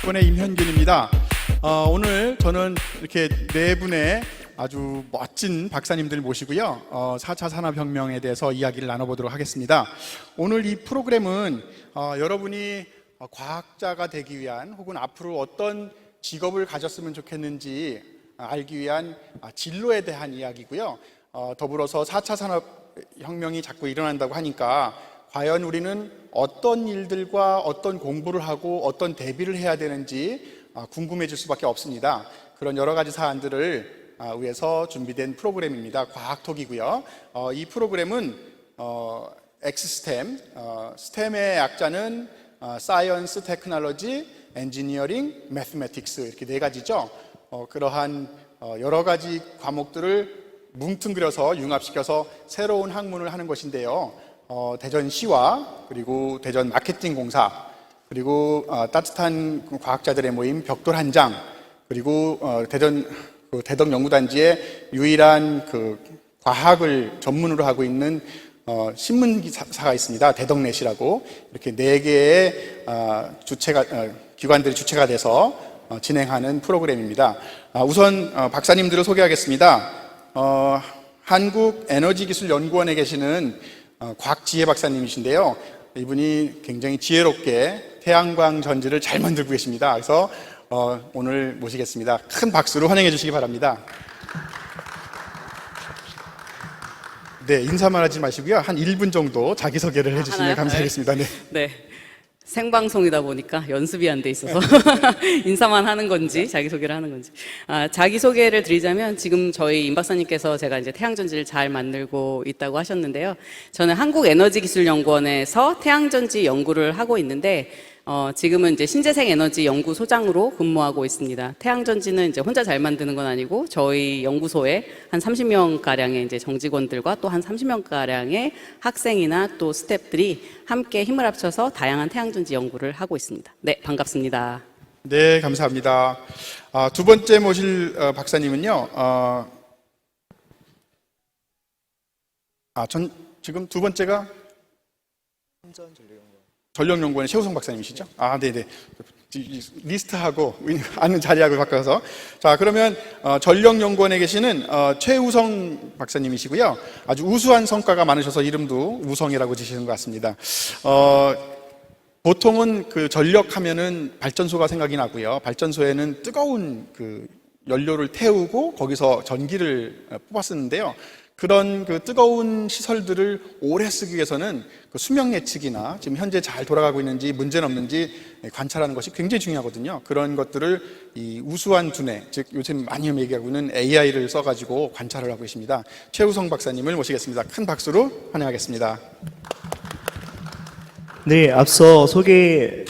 이번에 임현균입니다. 오늘 저는 이렇게 네 분의 아주 멋진 박사님들 모시고요. 4차 산업혁명에 대해서 이야기를 나눠보도록 하겠습니다. 오늘 이 프로그램은 여러분이 과학자가 되기 위한 혹은 앞으로 어떤 직업을 가졌으면 좋겠는지 알기 위한 진로에 대한 이야기고요. 더불어서 4차 산업혁명이 자꾸 일어난다고 하니까 과연 우리는 어떤 일들과 어떤 공부를 하고 어떤 대비를 해야 되는지 궁금해질 수밖에 없습니다. 그런 여러 가지 사안들을 위해서 준비된 프로그램입니다. 과학톡이고요. 이 프로그램은 엑스스템, 스템의 약자는 사이언스, 테크놀로지, 엔지니어링, 매스매틱스 이렇게 네 가지죠. 그러한 여러 가지 과목들을 뭉뚱그려서 융합시켜서 새로운 학문을 하는 것인데요. 대전시와 그리고 대전 마케팅공사 그리고 따뜻한 과학자들의 모임 벽돌 한 장 그리고 대전 대덕연구단지의 유일한 과학을 전문으로 하고 있는 신문사가 있습니다. 대덕넷이라고 이렇게 네 개의 기관들이 주체가 돼서 진행하는 프로그램입니다. 우선 박사님들을 소개하겠습니다. 한국에너지기술연구원에 계시는 곽지혜 박사님이신데요. 이분이 굉장히 지혜롭게 태양광 전지를 잘 만들고 계십니다. 그래서 오늘 모시겠습니다. 큰 박수로 환영해 주시기 바랍니다. 네, 인사만 하지 마시고요. 한 1분 정도 자기소개를 해주시면 감사하겠습니다. 네. 네. 생방송이다 보니까 연습이 안 돼 있어서 인사만 하는 건지 자기소개를 하는 건지 자기소개를 드리자면 지금 저희 임 박사님께서 제가 이제 태양전지를 잘 만들고 있다고 하셨는데요. 저는 한국에너지기술연구원에서 태양전지 연구를 하고 있는데 지금은 이제 신재생에너지 연구소장으로 근무하고 있습니다. 태양전지는 이제 혼자 잘 만드는 건 아니고 저희 연구소에 한 30명 가량의 이제 정직원들과 또 한 30명 가량의 학생이나 또 스태프들이 함께 힘을 합쳐서 다양한 태양전지 연구를 하고 있습니다. 네, 반갑습니다. 네, 감사합니다. 두 번째 모실 박사님은요. 지금 두 번째가 전력연구원의 최우성 박사님이시죠? 네네. 리스트하고 아는 자리하고 바꿔서. 자, 그러면 전력연구원에 계시는 최우성 박사님이시고요. 아주 우수한 성과가 많으셔서 이름도 우성이라고 지시는 것 같습니다. 보통은 전력하면은 발전소가 생각이 나고요. 발전소에는 뜨거운 연료를 태우고 거기서 전기를 뽑아 쓰는데요. 그런 뜨거운 시설들을 오래 쓰기 위해서는 수명 예측이나 지금 현재 잘 돌아가고 있는지 문제는 없는지 관찰하는 것이 굉장히 중요하거든요. 그런 것들을 이 우수한 두뇌, 즉 요즘 많이 얘기하고 있는 AI를 써가지고 관찰을 하고 계십니다. 최우성 박사님을 모시겠습니다. 큰 박수로 환영하겠습니다. 네, 앞서 소개해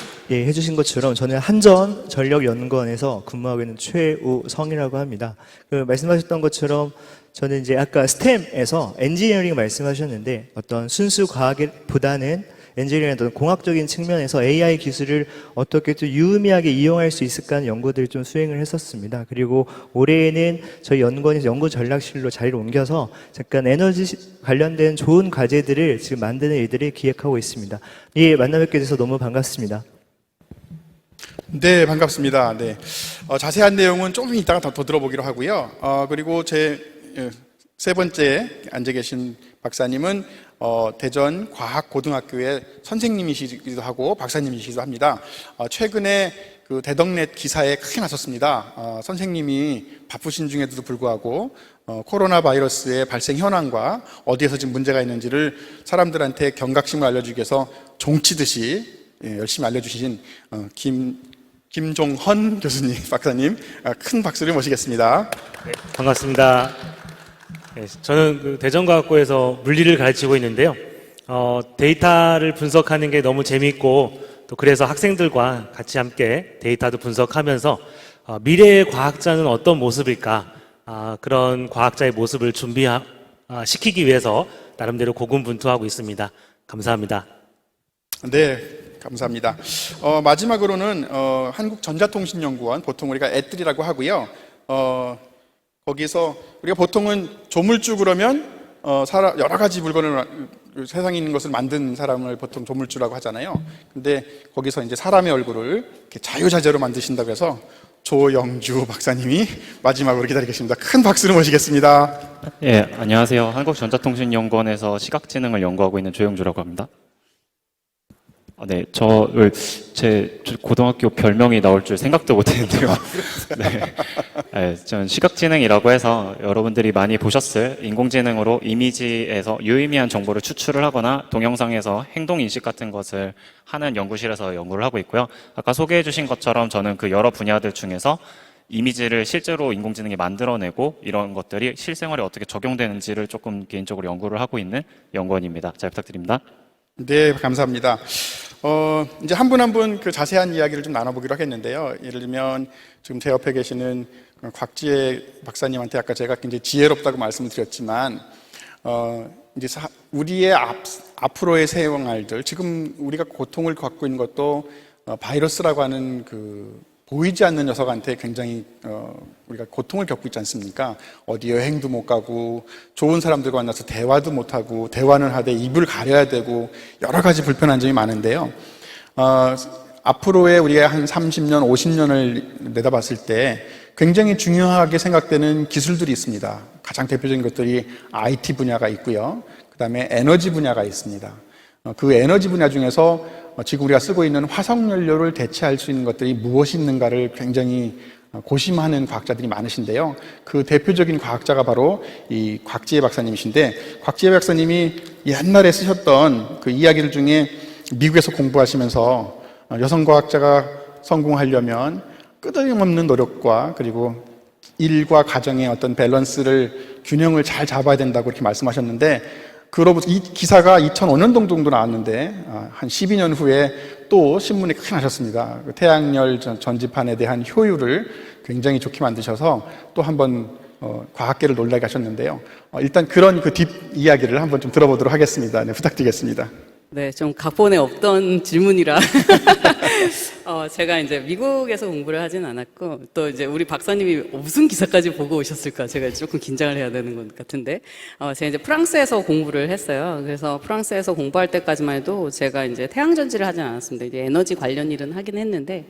주신 것처럼 저는 한전전력연구원에서 근무하고 있는 최우성이라고 합니다. 말씀하셨던 것처럼 저는 이제 아까 스템에서 엔지니어링 말씀하셨는데 어떤 순수 과학보다는 엔지니어링 어떤 공학적인 측면에서 AI 기술을 어떻게 좀 유의미하게 이용할 수 있을까 하는 연구들을 좀 수행을 했었습니다. 그리고 올해에는 저희 연구원에서 연구 전략실로 자리를 옮겨서 잠깐 에너지 관련된 좋은 과제들을 지금 만드는 일들을 기획하고 있습니다. 예, 만나뵙게 돼서 너무 반갑습니다. 네, 반갑습니다. 네, 자세한 내용은 조금 이따가 더 들어보기로 하고요. 그리고 제 세 번째 앉아 계신 박사님은 대전 과학고등학교의 선생님이시기도 하고 박사님이시기도 합니다. 최근에 대덕넷 기사에 크게 나섰습니다. 선생님이 바쁘신 중에도 불구하고 코로나 바이러스의 발생 현황과 어디에서 지금 문제가 있는지를 사람들한테 경각심을 알려주기 위해서 종치듯이 열심히 알려주신 김종헌 교수님, 박사님, 큰 박수를 모시겠습니다. 네, 반갑습니다. 네, 저는 대전과학고에서 물리를 가르치고 있는데요. 데이터를 분석하는 게 너무 재미있고 또 그래서 학생들과 같이 함께 데이터도 분석하면서 미래의 과학자는 어떤 모습일까 그런 과학자의 모습을 시키기 위해서 나름대로 고군분투하고 있습니다. 감사합니다. 네, 감사합니다. 마지막으로는 한국전자통신연구원, 보통 우리가 애들이라고 하고요. 거기서 우리가 보통은 조물주 그러면 여러 가지 물건을 세상에 있는 것을 만든 사람을 보통 조물주라고 하잖아요. 근데 거기서 이제 사람의 얼굴을 이렇게 자유자재로 만드신다고 해서 조영주 박사님이 마지막으로 기다리고 계십니다. 큰 박수로 모시겠습니다. 예, 안녕하세요. 한국전자통신연구원에서 시각지능을 연구하고 있는 조영주라고 합니다. 네, 제 고등학교 별명이 나올 줄 생각도 못했는데요. 네, 저는 시각지능이라고 해서 여러분들이 많이 보셨을 인공지능으로 이미지에서 유의미한 정보를 추출을 하거나 동영상에서 행동 인식 같은 것을 하는 연구실에서 연구를 하고 있고요. 아까 소개해 주신 것처럼 저는 그 여러 분야들 중에서 이미지를 실제로 인공지능이 만들어내고 이런 것들이 실생활에 어떻게 적용되는지를 조금 개인적으로 연구를 하고 있는 연구원입니다. 잘 부탁드립니다. 네, 감사합니다. 이제 한 분 한 분 그 자세한 이야기를 좀 나눠보기로 하겠는데요. 예를 들면 지금 제 옆에 계시는 곽지혜 박사님한테 아까 제가 굉장히 지혜롭다고 말씀을 드렸지만, 이제 우리의 앞으로의 생활들, 지금 우리가 고통을 갖고 있는 것도 바이러스라고 하는 그 보이지 않는 녀석한테 굉장히 우리가 고통을 겪고 있지 않습니까? 어디 여행도 못 가고 좋은 사람들과 만나서 대화도 못 하고 대화는 하되 입을 가려야 되고 여러 가지 불편한 점이 많은데요. 앞으로의 우리가 한 30년, 50년을 내다봤을 때 굉장히 중요하게 생각되는 기술들이 있습니다. 가장 대표적인 것들이 IT 분야가 있고요. 그 다음에 에너지 분야가 있습니다. 그 에너지 분야 중에서 지금 우리가 쓰고 있는 화석연료를 대체할 수 있는 것들이 무엇이 있는가를 굉장히 고심하는 과학자들이 많으신데요. 그 대표적인 과학자가 바로 이 곽지혜 박사님이신데, 곽지혜 박사님이 옛날에 쓰셨던 그 이야기들 중에 미국에서 공부하시면서 여성 과학자가 성공하려면 끄떡없는 노력과 그리고 일과 가정의 어떤 밸런스를 균형을 잘 잡아야 된다고 이렇게 말씀하셨는데, 그로부터 이 기사가 2005년 정도 나왔는데 한 12년 후에 또 신문에 크게 나셨습니다. 그 태양열 전지판에 대한 효율을 굉장히 좋게 만드셔서 또 한번 과학계를 놀라게 하셨는데요. 일단 그런 그 뒷 이야기를 한번 좀 들어보도록 하겠습니다. 네, 부탁드리겠습니다. 네, 좀 각본에 없던 질문이라. 제가 이제 미국에서 공부를 하진 않았고, 또 이제 우리 박사님이 무슨 기사까지 보고 오셨을까, 제가 조금 긴장을 해야 되는 것 같은데, 제가 이제 프랑스에서 공부를 했어요. 그래서 프랑스에서 공부할 때까지만 해도 제가 이제 태양전지를 하진 않았습니다. 이제 에너지 관련 일은 하긴 했는데,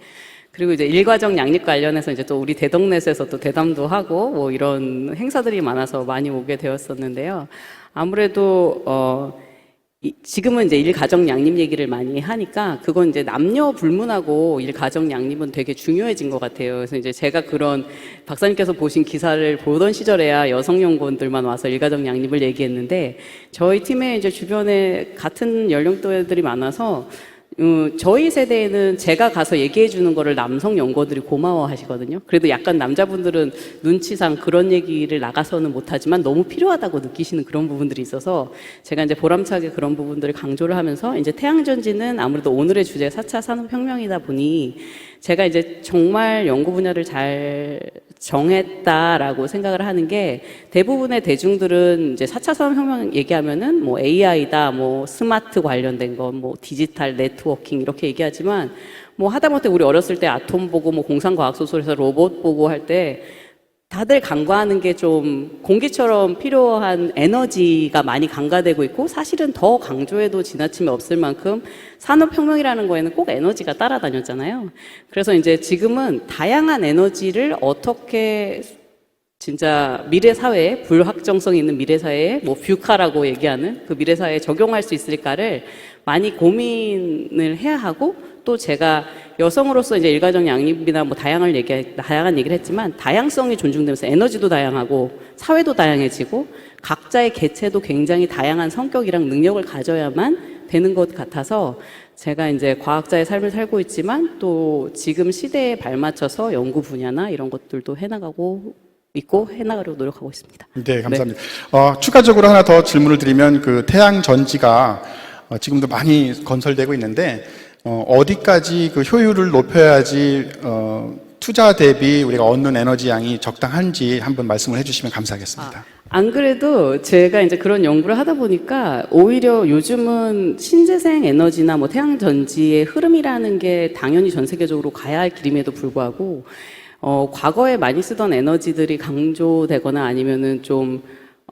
그리고 이제 일과적 양립 관련해서 이제 또 우리 대덕넷에서 또 대담도 하고, 뭐 이런 행사들이 많아서 많이 오게 되었었는데요. 아무래도, 지금은 이제 일가정 양립 얘기를 많이 하니까 그건 이제 남녀 불문하고 일가정 양립은 되게 중요해진 것 같아요. 그래서 이제 제가 그런 박사님께서 보신 기사를 보던 시절에야 여성 연구원들만 와서 일가정 양립을 얘기했는데, 저희 팀에 이제 주변에 같은 연령대들이 많아서 저희 세대에는 제가 가서 얘기해 주는 거를 남성 연구원들이 고마워 하시거든요. 그래도 약간 남자분들은 눈치상 그런 얘기를 나가서는 못하지만 너무 필요하다고 느끼시는 그런 부분들이 있어서 제가 이제 보람차게 그런 부분들을 강조를 하면서, 이제 태양전지는 아무래도 오늘의 주제 4차 산업혁명이다 보니 제가 이제 정말 연구 분야를 잘 정했다라고 생각을 하는 게, 대부분의 대중들은 이제 4차 산업혁명 얘기하면은 뭐 AI다, 뭐 스마트 관련된 거, 뭐 디지털 네트워킹 이렇게 얘기하지만, 뭐 하다못해 우리 어렸을 때 아톰 보고 뭐 공상과학소설에서 로봇 보고 할 때 다들 간과하는 게 좀 공기처럼 필요한 에너지가 많이 간과되고 있고, 사실은 더 강조해도 지나침이 없을 만큼 산업혁명이라는 거에는 꼭 에너지가 따라다녔잖아요. 그래서 이제 지금은 다양한 에너지를 어떻게 진짜 미래 사회에, 불확정성 있는 미래 사회에, 뭐 뷰카라고 얘기하는 그 미래 사회에 적용할 수 있을까를 많이 고민을 해야 하고, 또 제가 여성으로서 이제 일가정 양립이나 뭐 다양한 얘기를 했지만, 다양성이 존중되면서 에너지도 다양하고 사회도 다양해지고 각자의 개체도 굉장히 다양한 성격이랑 능력을 가져야만 되는 것 같아서, 제가 이제 과학자의 삶을 살고 있지만 또 지금 시대에 발맞춰서 연구 분야나 이런 것들도 해나가고 있고 해나가려고 노력하고 있습니다. 네, 감사합니다. 추가적으로 하나 더 질문을 드리면, 그 태양 전지가 지금도 많이 건설되고 있는데 어디까지 그 효율을 높여야지 투자 대비 우리가 얻는 에너지 양이 적당한지 한번 말씀을 해주시면 감사하겠습니다. 안 그래도 제가 이제 그런 연구를 하다 보니까 오히려 요즘은 신재생 에너지나 뭐 태양 전지의 흐름이라는 게 당연히 전 세계적으로 가야 할 길임에도 불구하고 과거에 많이 쓰던 에너지들이 강조되거나 아니면은 좀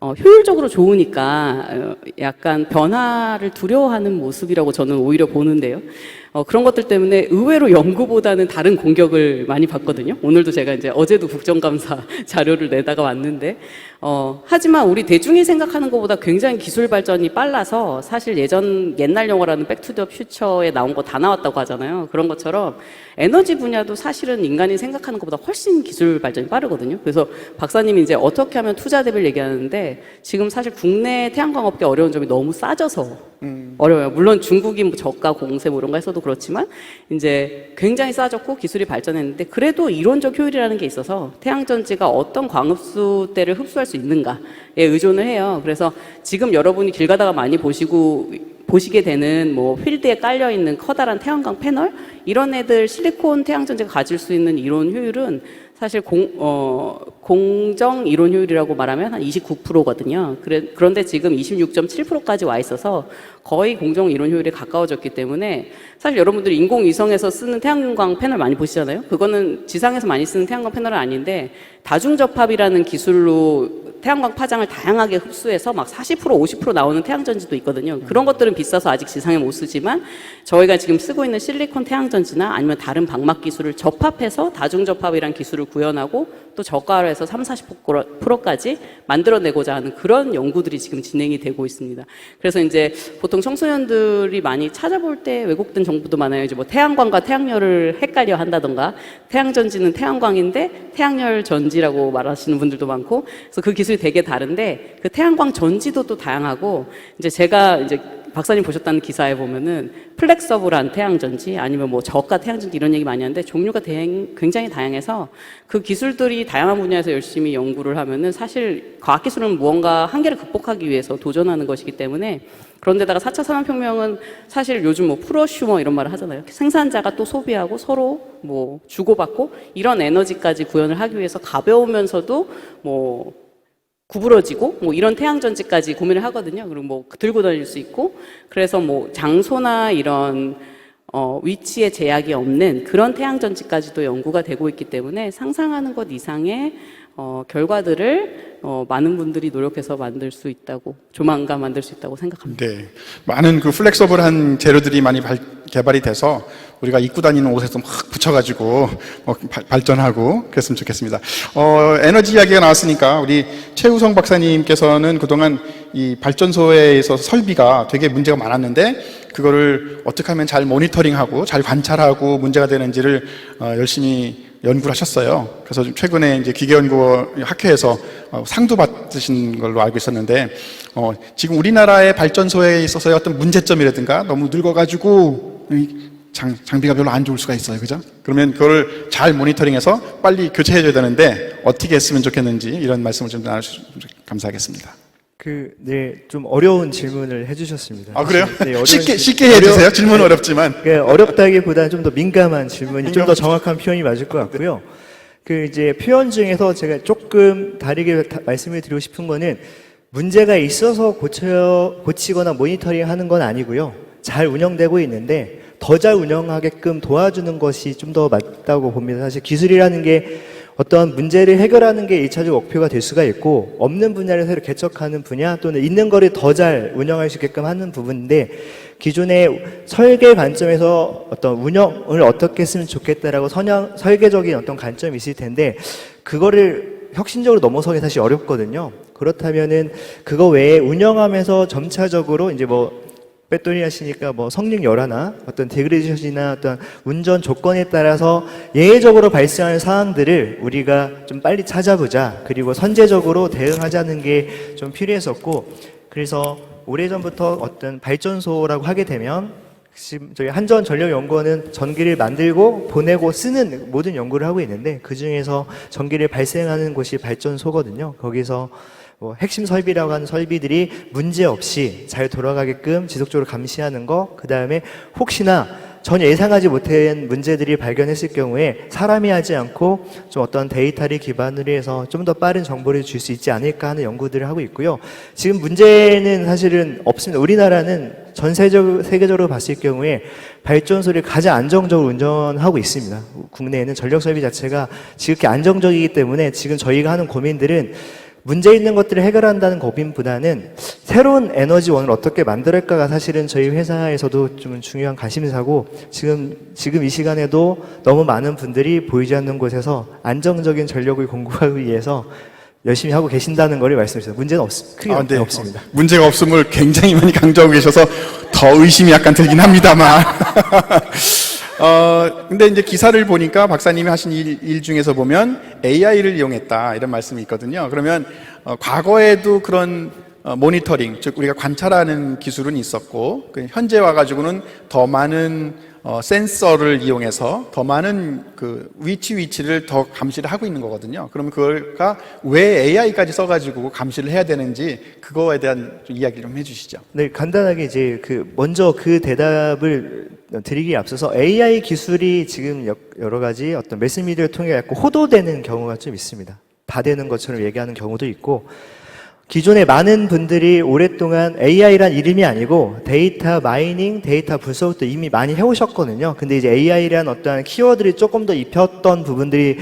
효율적으로 좋으니까 약간 변화를 두려워하는 모습이라고 저는 오히려 보는데요. 그런 것들 때문에 의외로 연구보다는 다른 공격을 많이 받거든요. 오늘도 제가 이제 어제도 국정감사 자료를 내다가 왔는데, 하지만 우리 대중이 생각하는 것보다 굉장히 기술 발전이 빨라서 사실 옛날 영화라는 백투더 퓨처에 나온 거 다 나왔다고 하잖아요. 그런 것처럼 에너지 분야도 사실은 인간이 생각하는 것보다 훨씬 기술 발전이 빠르거든요. 그래서 박사님이 이제 어떻게 하면 투자 대비를 얘기하는데 지금 사실 국내 태양광 업계 어려운 점이 너무 싸져서 어려워요. 물론 중국이 뭐 저가 공세 뭐 이런 거 해서도 그렇지만 이제 굉장히 싸졌고 기술이 발전했는데 그래도 이론적 효율이라는 게 있어서 태양전지가 어떤 광흡수대를 흡수할 수 있는가에 의존을 해요. 그래서 지금 여러분이 길 가다가 많이 보시게 되는 뭐 필드에 깔려 있는 커다란 태양광 패널 이런 애들 실리콘 태양전지가 가질 수 있는 이론 효율은 사실 공정 이론 효율이라고 말하면 한 29%거든요. 그런데 지금 26.7%까지 와 있어서 거의 공정 이론 효율에 가까워졌기 때문에 사실 여러분들이 인공위성에서 쓰는 태양광 패널 많이 보시잖아요. 그거는 지상에서 많이 쓰는 태양광 패널은 아닌데 다중접합이라는 기술로 태양광 파장을 다양하게 흡수해서 막 40%, 50% 나오는 태양전지도 있거든요. 그런 것들은 비싸서 아직 지상에 못 쓰지만 저희가 지금 쓰고 있는 실리콘 태양전지나 아니면 다른 방막 기술을 접합해서 다중접합이라는 기술을 구현하고 또 저가로 해서 30-40%까지 만들어내고자 하는 그런 연구들이 지금 진행이 되고 있습니다. 그래서 이제 보통 청소년들이 많이 찾아볼 때 왜곡된 정보도 많아요. 이제 뭐 태양광과 태양열을 헷갈려 한다던가 태양전지는 태양광인데 태양열 전지라고 말하시는 분들도 많고 그래서 그 기술이 되게 다른데 그 태양광 전지도 또 다양하고 이제 제가 이제 박사님 보셨다는 기사에 보면은 플렉서블한 태양전지 아니면 뭐 저가 태양전지 이런 얘기 많이 하는데 종류가 굉장히 다양해서 그 기술들이 다양한 분야에서 열심히 연구를 하면은 사실 과학기술은 무언가 한계를 극복하기 위해서 도전하는 것이기 때문에 그런데다가 4차 산업혁명은 사실 요즘 뭐 프로슈머 이런 말을 하잖아요. 생산자가 또 소비하고 서로 뭐 주고받고 이런 에너지까지 구현을 하기 위해서 가벼우면서도 뭐 구부러지고 뭐 이런 태양전지까지 고민을 하거든요. 그리고 뭐 들고 다닐 수 있고 그래서 뭐 장소나 이런 위치에 제약이 없는 그런 태양전지까지도 연구가 되고 있기 때문에 상상하는 것 이상의 결과들을 많은 분들이 노력해서 만들 수 있다고 조만간 만들 수 있다고 생각합니다. 네, 많은 그 플렉서블한 재료들이 많이 개발이 돼서 우리가 입고 다니는 옷에서 막 붙여가지고 발전하고 그랬으면 좋겠습니다. 에너지 이야기가 나왔으니까 우리 최우성 박사님께서는 그동안 이 발전소에 있어서 설비가 되게 문제가 많았는데 그거를 어떻게 하면 잘 모니터링하고 잘 관찰하고 문제가 되는지를 열심히 연구를 하셨어요. 그래서 최근에 이제 기계연구 학회에서 상도 받으신 걸로 알고 있었는데, 지금 우리나라의 발전소에 있어서의 어떤 문제점이라든가 너무 늙어가지고 장비가 별로 안 좋을 수가 있어요. 그죠? 그러면 그걸 잘 모니터링해서 빨리 교체해줘야 되는데 어떻게 했으면 좋겠는지 이런 말씀을 좀 나눠주시면 감사하겠습니다. 좀 어려운 질문을 해주셨습니다. 아, 그래요? 네, 쉽게 해주세요. 질문은 어렵지만. 어렵다기보다는 좀 더 민감한 질문이 좀 더 정확한 표현이 맞을 것 같고요. 이제 표현 중에서 제가 조금 다르게 말씀을 드리고 싶은 거는 문제가 있어서 고치거나 모니터링 하는 건 아니고요. 잘 운영되고 있는데 더 잘 운영하게끔 도와주는 것이 좀 더 맞다고 봅니다. 사실 기술이라는 게 어떤 문제를 해결하는 게 1차적 목표가 될 수가 있고 없는 분야를 새로 개척하는 분야 또는 있는 거를 더 잘 운영할 수 있게끔 하는 부분인데 기존의 설계 관점에서 어떤 운영을 어떻게 했으면 좋겠다라고 설계적인 어떤 관점이 있을 텐데 그거를 혁신적으로 넘어서기 사실 어렵거든요. 그렇다면은 그거 외에 운영하면서 점차적으로 이제 뭐 배터리 하시니까 뭐 성능 열화나 어떤 데그레이션이나 어떤 운전 조건에 따라서 예외적으로 발생하는 사항들을 우리가 좀 빨리 찾아보자. 그리고 선제적으로 대응하자는 게 좀 필요했었고 그래서 오래전부터 어떤 발전소라고 하게 되면 지금 저희 한전전력연구원은 전기를 만들고 보내고 쓰는 모든 연구를 하고 있는데 그 중에서 전기를 발생하는 곳이 발전소거든요. 거기서 뭐 핵심 설비라고 하는 설비들이 문제 없이 잘 돌아가게끔 지속적으로 감시하는 거, 그 다음에 혹시나 전혀 예상하지 못한 문제들이 발견했을 경우에 사람이 하지 않고 좀 어떤 데이터를 기반으로 해서 좀 더 빠른 정보를 줄 수 있지 않을까 하는 연구들을 하고 있고요. 지금 문제는 사실은 없습니다. 우리나라는 전 세계적으로 봤을 경우에 발전소를 가장 안정적으로 운전하고 있습니다. 국내에는 전력 설비 자체가 지극히 안정적이기 때문에 지금 저희가 하는 고민들은 문제 있는 것들을 해결한다는 고민보다는 새로운 에너지원을 어떻게 만들까가 사실은 저희 회사에서도 좀 중요한 관심사고 지금 이 시간에도 너무 많은 분들이 보이지 않는 곳에서 안정적인 전력을 공급하기 위해서 열심히 하고 계신다는 것을 말씀해 주세요. 문제는 크게 네. 없습니다. 문제가 없음을 굉장히 많이 강조하고 계셔서 더 의심이 약간 들긴 합니다만. 근데 이제 기사를 보니까 박사님이 하신 일 중에서 보면 AI를 이용했다 이런 말씀이 있거든요. 그러면 과거에도 그런 모니터링, 즉 우리가 관찰하는 기술은 있었고 현재 와가지고는 더 많은 센서를 이용해서 더 많은 그 위치를 더 감시를 하고 있는 거거든요. 그러면 그걸가 왜 AI까지 써가지고 감시를 해야 되는지 그거에 대한 좀 이야기 좀 해주시죠. 네, 간단하게 이제 먼저 그 대답을 드리기에 앞서서 AI 기술이 지금 여러 가지 어떤 매스미디어를 통해 갖고 호도되는 경우가 좀 있습니다. 다 되는 것처럼 얘기하는 경우도 있고, 기존에 많은 분들이 오랫동안 AI란 이름이 아니고 데이터 마이닝, 데이터 분석도 이미 많이 해오셨거든요. 근데 이제 AI란 어떠한 키워드를 조금 더 입혔던 부분들이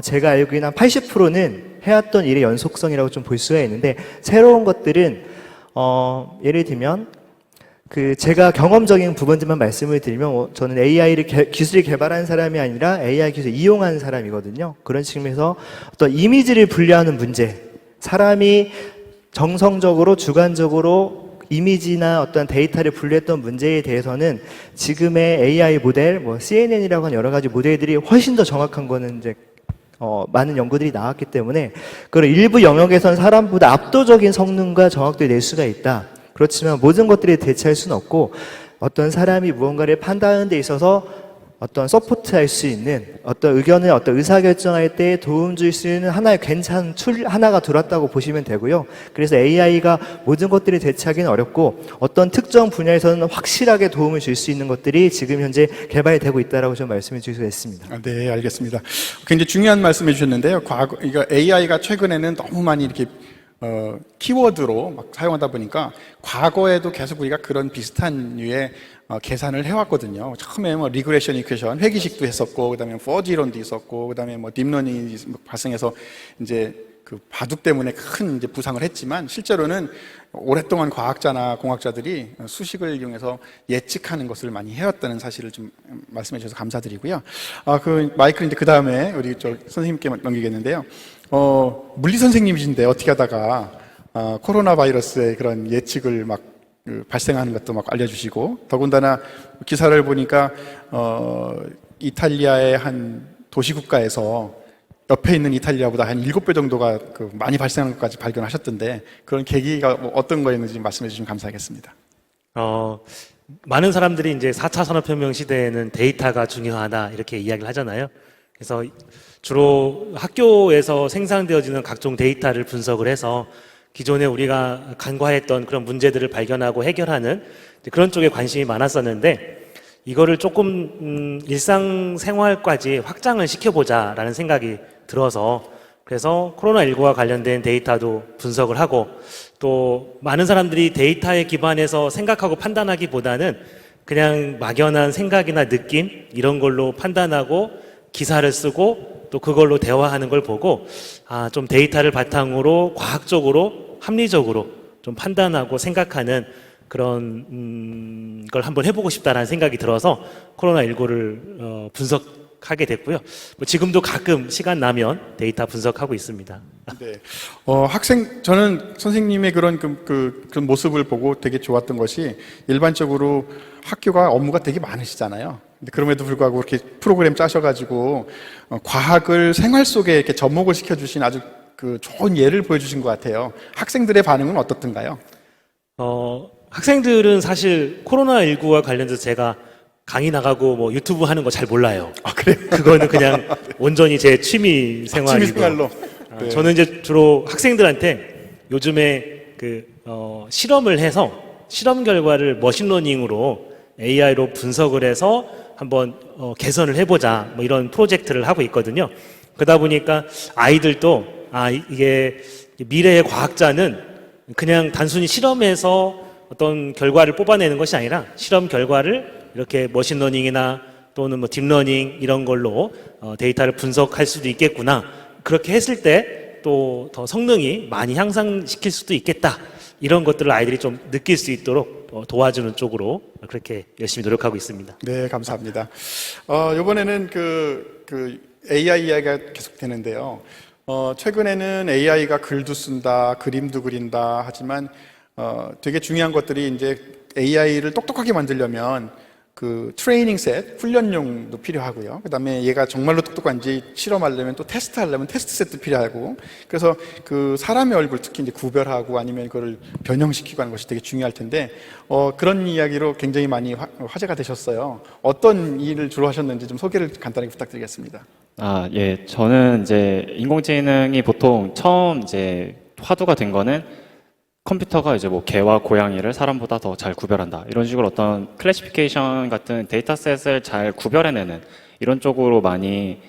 제가 알고 있는 한 80%는 해왔던 일의 연속성이라고 좀 볼 수가 있는데, 새로운 것들은 예를 들면 제가 경험적인 부분들만 말씀을 드리면 저는 기술을 개발한 사람이 아니라 AI 기술을 이용한 사람이거든요. 그런 측면에서 어떤 이미지를 분류하는 문제, 사람이 정성적으로 주관적으로 이미지나 어떤 데이터를 분류했던 문제에 대해서는 지금의 AI 모델, CNN이라고 하는 여러 가지 모델들이 훨씬 더 정확한 거는 이제 많은 연구들이 나왔기 때문에 그런 일부 영역에선 사람보다 압도적인 성능과 정확도를 낼 수가 있다. 그렇지만 모든 것들이 대체할 수는 없고, 어떤 사람이 무언가를 판단하는 데 있어서 어떤 서포트할 수 있는 어떤 의견을 어떤 의사결정할 때 도움 줄 수 있는 하나의 괜찮은 툴 하나가 들어왔다고 보시면 되고요. 그래서 AI가 모든 것들을 대체하기는 어렵고 어떤 특정 분야에서는 확실하게 도움을 줄 수 있는 것들이 지금 현재 개발이 되고 있다라고 좀 말씀을 드릴 수가 있습니다. 네, 알겠습니다. 굉장히 중요한 말씀해 주셨는데요. 이거 AI가 최근에는 너무 많이 이렇게 키워드로 막 사용하다 보니까 과거에도 계속 우리가 그런 비슷한 류의 계산을 해왔거든요. 처음에 리그레션 이퀘션, 회기식도 했었고, 그다음에 퍼지 이론도 있었고, 그다음에 딥러닝이 발생해서 이제 그 바둑 때문에 큰 이제 부상을 했지만, 실제로는 오랫동안 과학자나 공학자들이 수식을 이용해서 예측하는 것을 많이 해왔다는 사실을 좀 말씀해 주셔서 감사드리고요. 마이크를 이제 그 다음에 우리 선생님께 넘기겠는데요. 물리 선생님이신데 어떻게 하다가 코로나 바이러스의 그런 예측을 발생하는 것도 알려주시고, 더군다나 기사를 보니까 이탈리아의 한 도시국가에서 옆에 있는 이탈리아보다 한 7배 정도가 많이 발생한 것까지 발견하셨던데, 그런 계기가 어떤 거였는지 말씀해 주시면 감사하겠습니다. 많은 사람들이 이제 4차 산업혁명 시대에는 데이터가 중요하다 이렇게 이야기를 하잖아요. 그래서 주로 학교에서 생산되어지는 각종 데이터를 분석을 해서 기존에 우리가 간과했던 그런 문제들을 발견하고 해결하는 그런 쪽에 관심이 많았었는데, 이거를 조금 일상생활까지 확장을 시켜보자라는 생각이 들어서, 그래서 코로나19와 관련된 데이터도 분석을 하고, 또 많은 사람들이 데이터에 기반해서 생각하고 판단하기보다는 그냥 막연한 생각이나 느낌 이런 걸로 판단하고 기사를 쓰고 또 그걸로 대화하는 걸 보고, 좀 데이터를 바탕으로 과학적으로 합리적으로 좀 판단하고 생각하는 그런 걸 한번 해보고 싶다라는 생각이 들어서 코로나19를 분석하게 됐고요. 지금도 가끔 시간 나면 데이터 분석하고 있습니다. 네. 저는 선생님의 그런 그런 모습을 보고 되게 좋았던 것이, 일반적으로 학교가 업무가 되게 많으시잖아요. 근데 그럼에도 불구하고 이렇게 프로그램 짜셔가지고 과학을 생활 속에 이렇게 접목을 시켜주신 아주 좋은 예를 보여주신 것 같아요. 학생들의 반응은 어떻던가요? 학생들은 사실 코로나19와 관련해서 제가 강의 나가고 유튜브 하는 거 잘 몰라요. 그래요? 그거는 그냥 온전히 제 취미 생활이고. 취미 생활로. 네. 저는 이제 주로 학생들한테 요즘에 실험을 해서 실험 결과를 머신러닝으로 AI로 분석을 해서 한번 개선을 해보자 이런 프로젝트를 하고 있거든요. 그러다 보니까 아이들도 이게 미래의 과학자는 그냥 단순히 실험해서 어떤 결과를 뽑아내는 것이 아니라 실험 결과를 이렇게 머신러닝이나 또는 딥러닝 이런 걸로 데이터를 분석할 수도 있겠구나. 그렇게 했을 때 또 더 성능이 많이 향상시킬 수도 있겠다. 이런 것들을 아이들이 좀 느낄 수 있도록 도와주는 쪽으로 그렇게 열심히 노력하고 있습니다. 네, 감사합니다. 이번에는 그 AI 이야기가 계속되는데요. 최근에는 AI가 글도 쓴다, 그림도 그린다 하지만 되게 중요한 것들이 이제 AI를 똑똑하게 만들려면 그 트레이닝 셋, 훈련용도 필요하고요. 그 다음에 얘가 정말로 똑똑한지 실험하려면 또 테스트하려면 테스트 셋도 필요하고, 그래서 그 사람의 얼굴 특히 이제 구별하고 아니면 그걸 변형시키고 하는 것이 되게 중요할 텐데, 그런 이야기로 굉장히 많이 화제가 되셨어요. 어떤 일을 주로 하셨는지 좀 소개를 간단하게 부탁드리겠습니다. 아, 예. 저는 이제 인공지능이 보통 처음 이제 화두가 된 거는 컴퓨터가 이제 뭐 개와 고양이를 사람보다 더 잘 구별한다. 이런 식으로 어떤 클래시피케이션 같은 데이터셋을 잘 구별해내는 이런 쪽으로 많이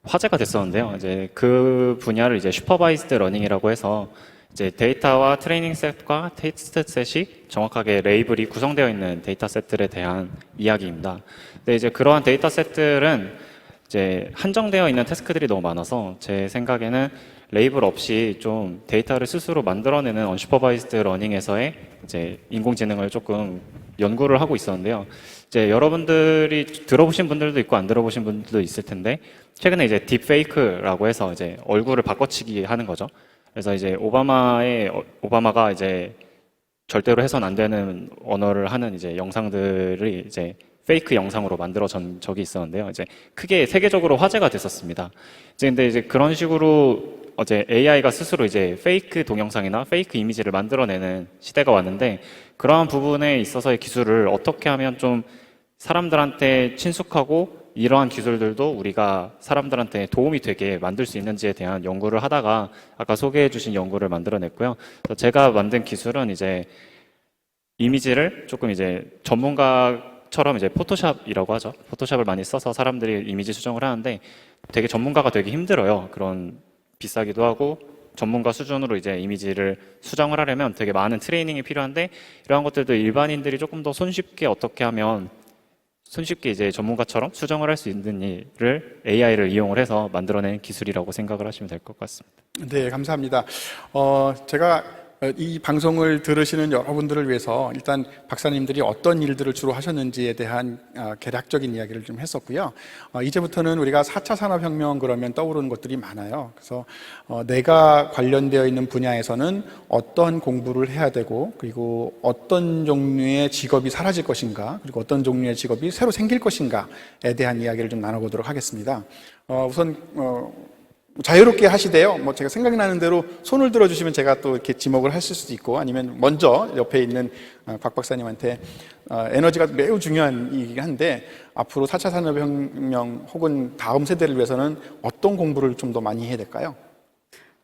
화제가 됐었는데요. 이제 그 분야를 이제 슈퍼바이즈드 러닝이라고 해서 이제 데이터와 트레이닝 셋과 테스트 셋이 정확하게 레이블이 구성되어 있는 데이터셋들에 대한 이야기입니다. 근데 이제 그러한 데이터셋들은 이제 한정되어 있는 태스크들이 너무 많아서 제 생각에는 레이블 없이 좀 데이터를 스스로 만들어내는 언슈퍼바이즈드 러닝에서의 이제 인공지능을 조금 연구를 하고 있었는데요. 이제 여러분들이 들어보신 분들도 있고 안 들어보신 분들도 있을 텐데 최근에 이제 딥페이크라고 해서 이제 얼굴을 바꿔치기 하는 거죠. 그래서 이제 오바마가 이제 절대로 해선 안 되는 언어를 하는 이제 영상들이 이제 페이크 영상으로 만들어진 적이 있었는데요. 이제 크게 세계적으로 화제가 됐었습니다. 근데 이제 그런 식으로 어제 AI가 스스로 이제 페이크 동영상이나 페이크 이미지를 만들어내는 시대가 왔는데 그러한 부분에 있어서의 기술을 어떻게 하면 좀 사람들한테 친숙하고 이러한 기술들도 우리가 사람들한테 도움이 되게 만들 수 있는지에 대한 연구를 하다가 아까 소개해 주신 연구를 만들어냈고요. 제가 만든 기술은 이제 이미지를 조금 이제 전문가처럼 이제 포토샵이라고 하죠. 포토샵을 많이 써서 사람들이 이미지 수정을 하는데 되게 전문가가 되기 힘들어요. 그런 비싸기도 하고 전문가 수준으로 이제 이미지를 수정을 하려면 되게 많은 트레이닝이 필요한데 이러한 것들도 일반인들이 조금 더 손쉽게 어떻게 하면 손쉽게 이제 전문가처럼 수정을 할 수 있는 일을 AI를 이용을 해서 만들어낸 기술이라고 생각을 하시면 될 것 같습니다. 네, 감사합니다. 제가 이 방송을 들으시는 여러분들을 위해서 일단 박사님들이 어떤 일들을 주로 하셨는지에 대한 개략적인 이야기를 좀 했었고요. 이제부터는 우리가 4차 산업혁명 그러면 떠오르는 것들이 많아요. 그래서 내가 관련되어 있는 분야에서는 어떤 공부를 해야 되고 그리고 어떤 종류의 직업이 사라질 것인가 그리고 어떤 종류의 직업이 새로 생길 것인가에 대한 이야기를 좀 나눠보도록 하겠습니다. 우선 자유롭게 하시되요. 뭐 제가 생각나는 대로 손을 들어주시면 제가 또 이렇게 지목을 하실 수도 있고 아니면 먼저 옆에 있는 박 박사님한테 에너지가 매우 중요한 일이긴 한데 앞으로 4차 산업혁명 혹은 다음 세대를 위해서는 어떤 공부를 좀 더 많이 해야 될까요?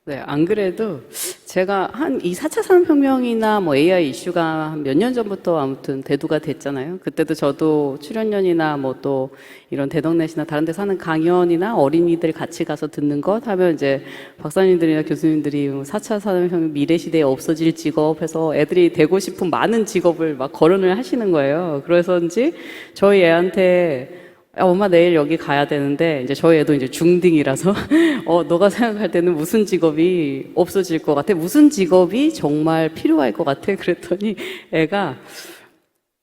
네, 안 그래도 제가 이 4차 산업혁명이나 뭐 AI 이슈가 한 몇 년 전부터 아무튼 대두가 됐잖아요. 그때도 저도 출연연이나 뭐 또 이런 대덕넷이나 다른 데서 하는 강연이나 어린이들 같이 가서 듣는 것 하면 이제 박사님들이나 교수님들이 4차 산업혁명 미래 시대에 없어질 직업 해서 애들이 되고 싶은 많은 직업을 막 거론을 하시는 거예요. 그래서인지 저희 애한테 엄마 내일 여기 가야 되는데 이제 저희 애도 이제 중딩이라서 너가 생각할 때는 무슨 직업이 없어질 것 같아? 무슨 직업이 정말 필요할 것 같아? 그랬더니 애가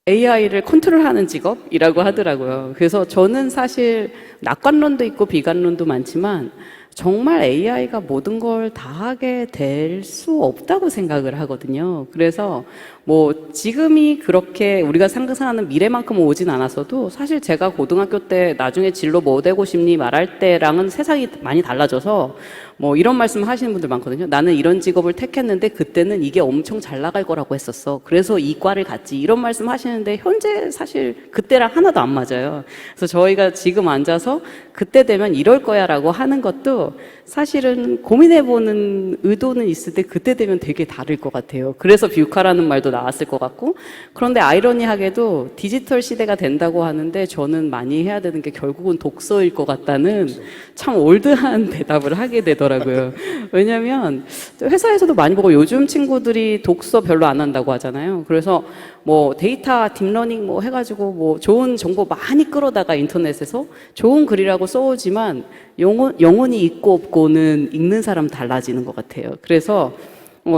AI를 컨트롤하는 직업이라고 하더라고요. 그래서 저는 사실 낙관론도 있고 비관론도 많지만 정말 AI가 모든 걸 다 하게 될 수 없다고 생각을 하거든요. 그래서 뭐 지금이 그렇게 우리가 상상하는 미래만큼 오진 않았어도 사실 제가 고등학교 때 나중에 진로 뭐 되고 싶니 말할 때랑은 세상이 많이 달라져서 뭐 이런 말씀 하시는 분들 많거든요. 나는 이런 직업을 택했는데 그때는 이게 엄청 잘 나갈 거라고 했었어. 그래서 이 과를 갔지. 이런 말씀 하시는데 현재 사실 그때랑 하나도 안 맞아요. 그래서 저희가 지금 앉아서 그때 되면 이럴 거야 라고 하는 것도 사실은 고민해보는 의도는 있을 때 그때 되면 되게 다를 것 같아요. 그래서 뷰카라는 말도 나왔을 것 같고, 그런데 아이러니하게도 디지털 시대가 된다고 하는데 저는 많이 해야 되는 게 결국은 독서일 것 같다는 참 올드한 대답을 하게 되더라고요. 왜냐하면 회사에서도 많이 보고 요즘 친구들이 독서 별로 안 한다고 하잖아요. 그래서 뭐 데이터 딥러닝 뭐 해가지고 뭐 좋은 정보 많이 끌어다가 인터넷에서 좋은 글이라고 써오지만 영혼이 있고 없고는 읽는 사람 달라지는 것 같아요. 그래서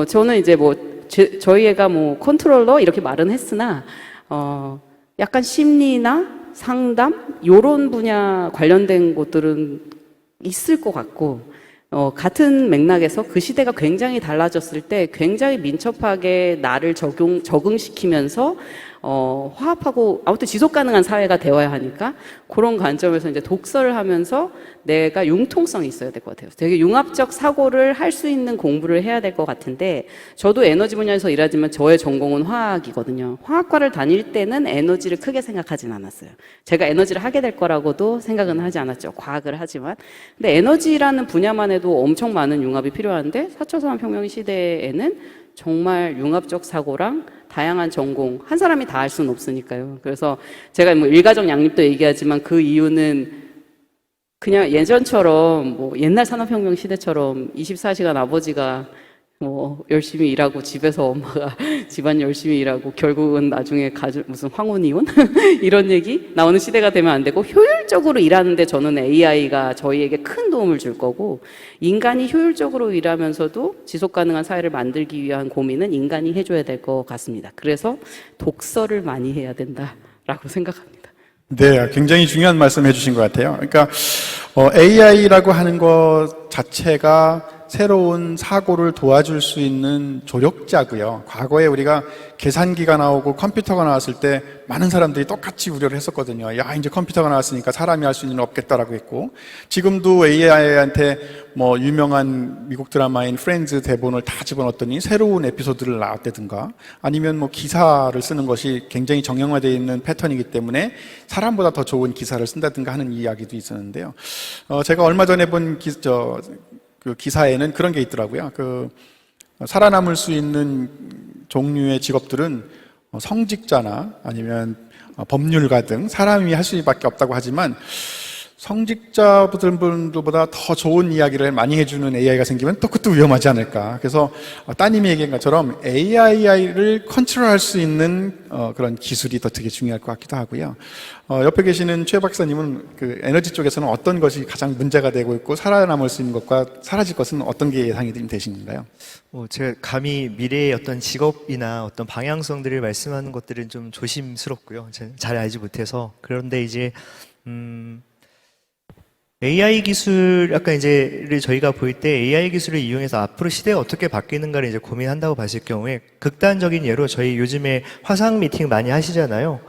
저는 이제 뭐 저희 애가 뭐 컨트롤러 이렇게 말은 했으나 약간 심리나 상담 요런 분야 관련된 것들은 있을 것 같고 같은 맥락에서 그 시대가 굉장히 달라졌을 때 굉장히 민첩하게 나를 적응시키면서 화합하고 아무튼 지속 가능한 사회가 되어야 하니까 그런 관점에서 이제 독서를 하면서 내가 융통성이 있어야 될 것 같아요. 되게 융합적 사고를 할 수 있는 공부를 해야 될 것 같은데 저도 에너지 분야에서 일하지만 저의 전공은 화학이거든요. 화학과를 다닐 때는 에너지를 크게 생각하진 않았어요. 제가 에너지를 하게 될 거라고도 생각은 하지 않았죠. 과학을 하지만. 근데 에너지라는 분야만 해도 엄청 많은 융합이 필요한데 4차 산업혁명 시대에는 정말 융합적 사고랑 다양한 전공 한 사람이 다 할 수는 없으니까요. 그래서 제가 뭐 일가정 양립도 얘기하지만 그 이유는 그냥 예전처럼 뭐 옛날 산업혁명 시대처럼 24시간 아버지가 뭐 열심히 일하고 집에서 엄마가 집안 열심히 일하고 결국은 나중에 무슨 황혼이혼 이런 얘기 나오는 시대가 되면 안 되고 효율적으로 일하는데 저는 AI가 저희에게 큰 도움을 줄 거고 인간이 효율적으로 일하면서도 지속 가능한 사회를 만들기 위한 고민은 인간이 해줘야 될 것 같습니다. 그래서 독서를 많이 해야 된다라고 생각합니다. 네, 굉장히 중요한 말씀 해주신 것 같아요. 그러니까 AI라고 하는 것 자체가 새로운 사고를 도와줄 수 있는 조력자고요. 과거에 우리가 계산기가 나오고 컴퓨터가 나왔을 때 많은 사람들이 똑같이 우려를 했었거든요. 야, 이제 컴퓨터가 나왔으니까 사람이 할 수 있는 일 없겠다라고 했고, 지금도 AI한테 뭐 유명한 미국 드라마인 프렌즈 대본을 다 집어넣었더니 새로운 에피소드를 나왔다든가, 아니면 뭐 기사를 쓰는 것이 굉장히 정형화되어 있는 패턴이기 때문에 사람보다 더 좋은 기사를 쓴다든가 하는 이야기도 있었는데요. 제가 얼마 전에 본 그 기사에는 그런 게 있더라고요. 살아남을 수 있는 종류의 직업들은 성직자나 아니면 법률가 등 사람이 할 수밖에 없다고 하지만 성직자분들보다 더 좋은 이야기를 많이 해주는 AI가 생기면 또 그것도 위험하지 않을까. 그래서 따님이 얘기한 것처럼 AI를 컨트롤할 수 있는 그런 기술이 더 되게 중요할 것 같기도 하고요. 옆에 계시는 최 박사님은 그 에너지 쪽에서는 어떤 것이 가장 문제가 되고 있고 살아남을 수 있는 것과 사라질 것은 어떤 게 예상이 되시는가요? 제가 감히 미래의 어떤 직업이나 어떤 방향성들을 말씀하는 것들은 좀 조심스럽고요. 잘 알지 못해서. 그런데 이제 AI 기술, 아까 이제를 저희가 볼 때 AI 기술을 이용해서 앞으로 시대가 어떻게 바뀌는가를 이제 고민한다고 봤을 경우에 극단적인 예로 저희 요즘에 화상 미팅 많이 하시잖아요.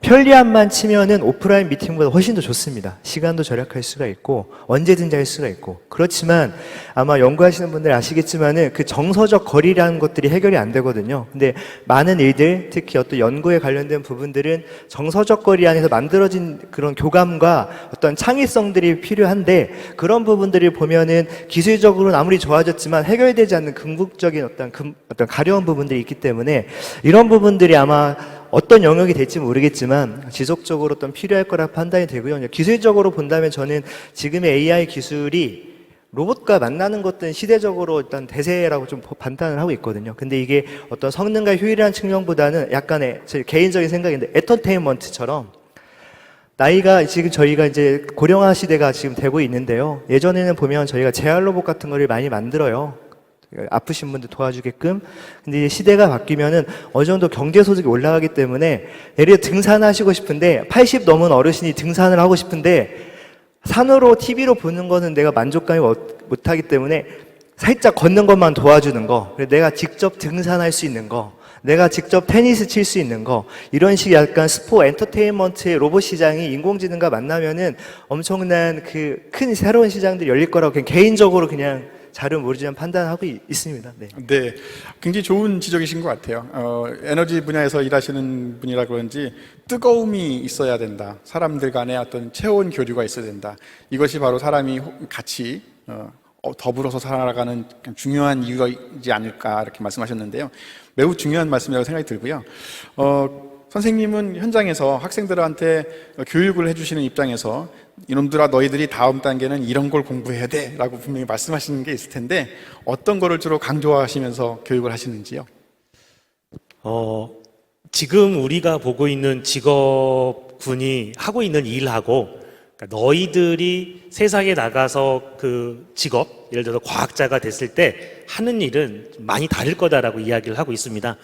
편리함만 치면은 오프라인 미팅보다 훨씬 더 좋습니다. 시간도 절약할 수가 있고 언제든지 할 수가 있고. 그렇지만 아마 연구하시는 분들 아시겠지만은 그 정서적 거리라는 것들이 해결이 안 되거든요. 근데 많은 일들, 특히 어떤 연구에 관련된 부분들은 정서적 거리 안에서 만들어진 그런 교감과 어떤 창의성들이 필요한데 그런 부분들을 보면은 기술적으로는 아무리 좋아졌지만 해결되지 않는 궁극적인 어떤 가려운 부분들이 있기 때문에 이런 부분들이 아마 어떤 영역이 될지 모르겠지만 지속적으로 어떤 필요할 거라 판단이 되고요. 기술적으로 본다면 저는 지금의 AI 기술이 로봇과 만나는 것들은 시대적으로 일단 대세라고 좀 판단을 하고 있거든요. 근데 이게 어떤 성능과 효율이라는 측면보다는 약간의 제 개인적인 생각인데 엔터테인먼트처럼 나이가 지금 저희가 이제 고령화 시대가 지금 되고 있는데요. 예전에는 보면 저희가 재활 로봇 같은 거를 많이 만들어요. 아프신 분들 도와주게끔. 근데 이제 시대가 바뀌면은 어느 정도 경제 소득이 올라가기 때문에 예를 들어 등산하시고 싶은데 80 넘은 어르신이 등산을 하고 싶은데 산으로 TV로 보는 거는 내가 만족감이 못하기 때문에 살짝 걷는 것만 도와주는 거, 내가 직접 등산할 수 있는 거, 내가 직접 테니스 칠 수 있는 거, 이런 식 약간 엔터테인먼트의 로봇 시장이 인공지능과 만나면은 엄청난 그 큰 새로운 시장들이 열릴 거라고 그냥 개인적으로 그냥 잘은 모르지만 판단하고 있습니다. 네. 네, 굉장히 좋은 지적이신 것 같아요. 에너지 분야에서 일하시는 분이라 그런지 뜨거움이 있어야 된다. 사람들 간에 어떤 체온 교류가 있어야 된다. 이것이 바로 사람이 같이 더불어서 살아가는 중요한 이유이지 않을까 이렇게 말씀하셨는데요. 매우 중요한 말씀이라고 생각이 들고요. 선생님은 현장에서 학생들한테 교육을 해주시는 입장에서 이놈들아 너희들이 다음 단계는 이런 걸 공부해야 돼 라고 분명히 말씀하시는 게 있을 텐데 어떤 거를 주로 강조하시면서 교육을 하시는지요? 지금 우리가 보고 있는 직업군이 하고 있는 일하고 그러니까 너희들이 세상에 나가서 그 직업, 예를 들어서 과학자가 됐을 때 하는 일은 많이 다를 거다라고 이야기를 하고 있습니다.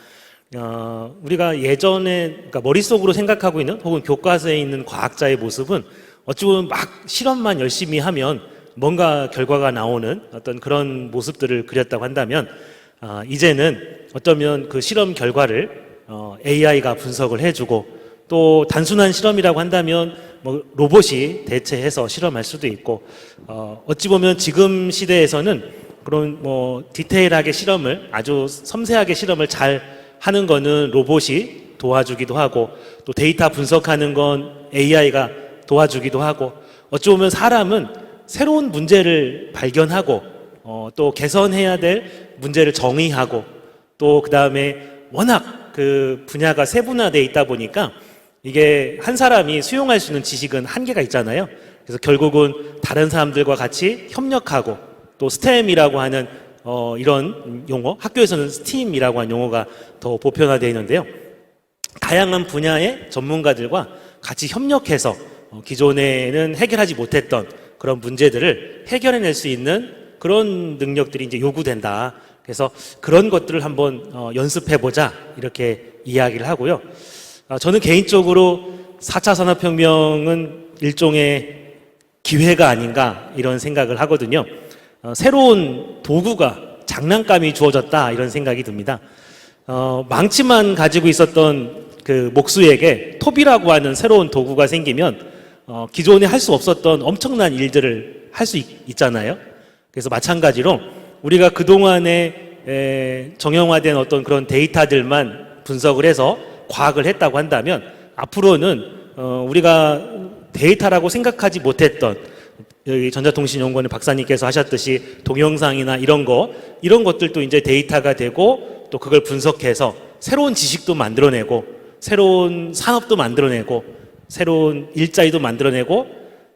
우리가 예전에 그러니까 머릿속으로 생각하고 있는 혹은 교과서에 있는 과학자의 모습은 어찌 보면 막 실험만 열심히 하면 뭔가 결과가 나오는 어떤 그런 모습들을 그렸다고 한다면 이제는 어쩌면 그 실험 결과를 AI가 분석을 해주고 또 단순한 실험이라고 한다면 뭐 로봇이 대체해서 실험할 수도 있고 어찌 보면 지금 시대에서는 그런 뭐 디테일하게 실험을 아주 섬세하게 실험을 잘 하는 거는 로봇이 도와주기도 하고 또 데이터 분석하는 건 AI가 도와주기도 하고 어찌 보면 사람은 새로운 문제를 발견하고 또 개선해야 될 문제를 정의하고 또 그다음에 워낙 그 분야가 세분화되어 있다 보니까 이게 한 사람이 수용할 수 있는 지식은 한계가 있잖아요. 그래서 결국은 다른 사람들과 같이 협력하고 또 STEM이라고 하는 이런 용어, 학교에서는 STEAM이라고 하는 용어가 더 보편화되어 있는데요. 다양한 분야의 전문가들과 같이 협력해서 기존에는 해결하지 못했던 그런 문제들을 해결해낼 수 있는 그런 능력들이 이제 요구된다. 그래서 그런 것들을 한번 연습해보자 이렇게 이야기를 하고요. 저는 개인적으로 4차 산업혁명은 일종의 기회가 아닌가 이런 생각을 하거든요. 새로운 도구가 장난감이 주어졌다 이런 생각이 듭니다. 망치만 가지고 있었던 그 목수에게 톱이라고 하는 새로운 도구가 생기면 기존에 할 수 없었던 엄청난 일들을 할 수 있잖아요. 그래서 마찬가지로 우리가 그동안에 정형화된 어떤 그런 데이터들만 분석을 해서 과학을 했다고 한다면 앞으로는 우리가 데이터라고 생각하지 못했던 여기 전자통신연구원의 박사님께서 하셨듯이 동영상이나 이런 것들도 이제 데이터가 되고 또 그걸 분석해서 새로운 지식도 만들어내고 새로운 산업도 만들어내고 새로운 일자리도 만들어내고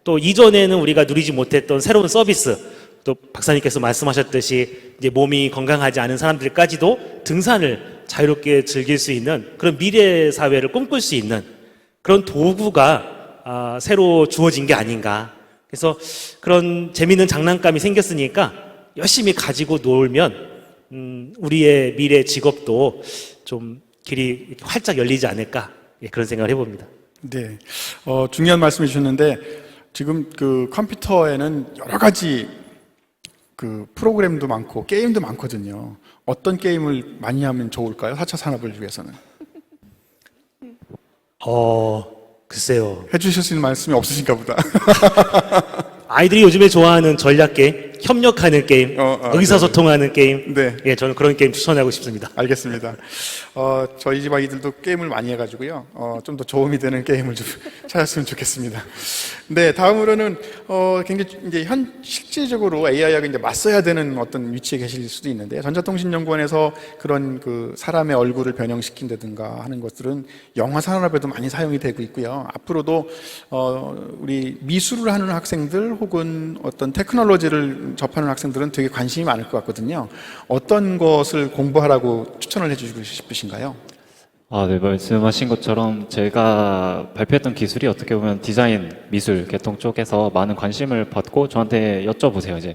또 이전에는 우리가 누리지 못했던 새로운 서비스 또 박사님께서 말씀하셨듯이 이제 몸이 건강하지 않은 사람들까지도 등산을 자유롭게 즐길 수 있는 그런 미래 사회를 꿈꿀 수 있는 그런 도구가 새로 주어진 게 아닌가. 그래서 그런 재미있는 장난감이 생겼으니까 열심히 가지고 놀면 우리의 미래 직업도 좀 길이 활짝 열리지 않을까 그런 생각을 해봅니다. 네, 중요한 말씀해 주셨는데 지금 그 컴퓨터에는 여러 가지 그 프로그램도 많고 게임도 많거든요. 어떤 게임을 많이 하면 좋을까요? 4차 산업을 위해서는. 글쎄요. 해주실 수 있는 말씀이 없으신가 보다. 아이들이 요즘에 좋아하는 전략 게임, 협력하는 게임, 의사소통하는 게임. 네. 예, 저는 그런 게임 추천하고 싶습니다. 알겠습니다. 저희 집 아이들도 게임을 많이 해가지고요. 좀 더 도움이 되는 게임을 좀 찾았으면 좋겠습니다. 네, 다음으로는 굉장히 이제 실질적으로 AI하고 이제 맞서야 되는 어떤 위치에 계실 수도 있는데 전자통신연구원에서 그런 그 사람의 얼굴을 변형시킨다든가 하는 것들은 영화 산업에도 많이 사용이 되고 있고요. 앞으로도 우리 미술을 하는 학생들 혹은 어떤 테크놀로지를 접하는 학생들은 되게 관심이 많을 것 같거든요. 어떤 것을 공부하라고 추천을 해주시고 싶으신가요? 네, 말씀하신 것처럼 제가 발표했던 기술이 어떻게 보면 디자인, 미술, 계통 쪽에서 많은 관심을 받고 저한테 여쭤보세요. 이제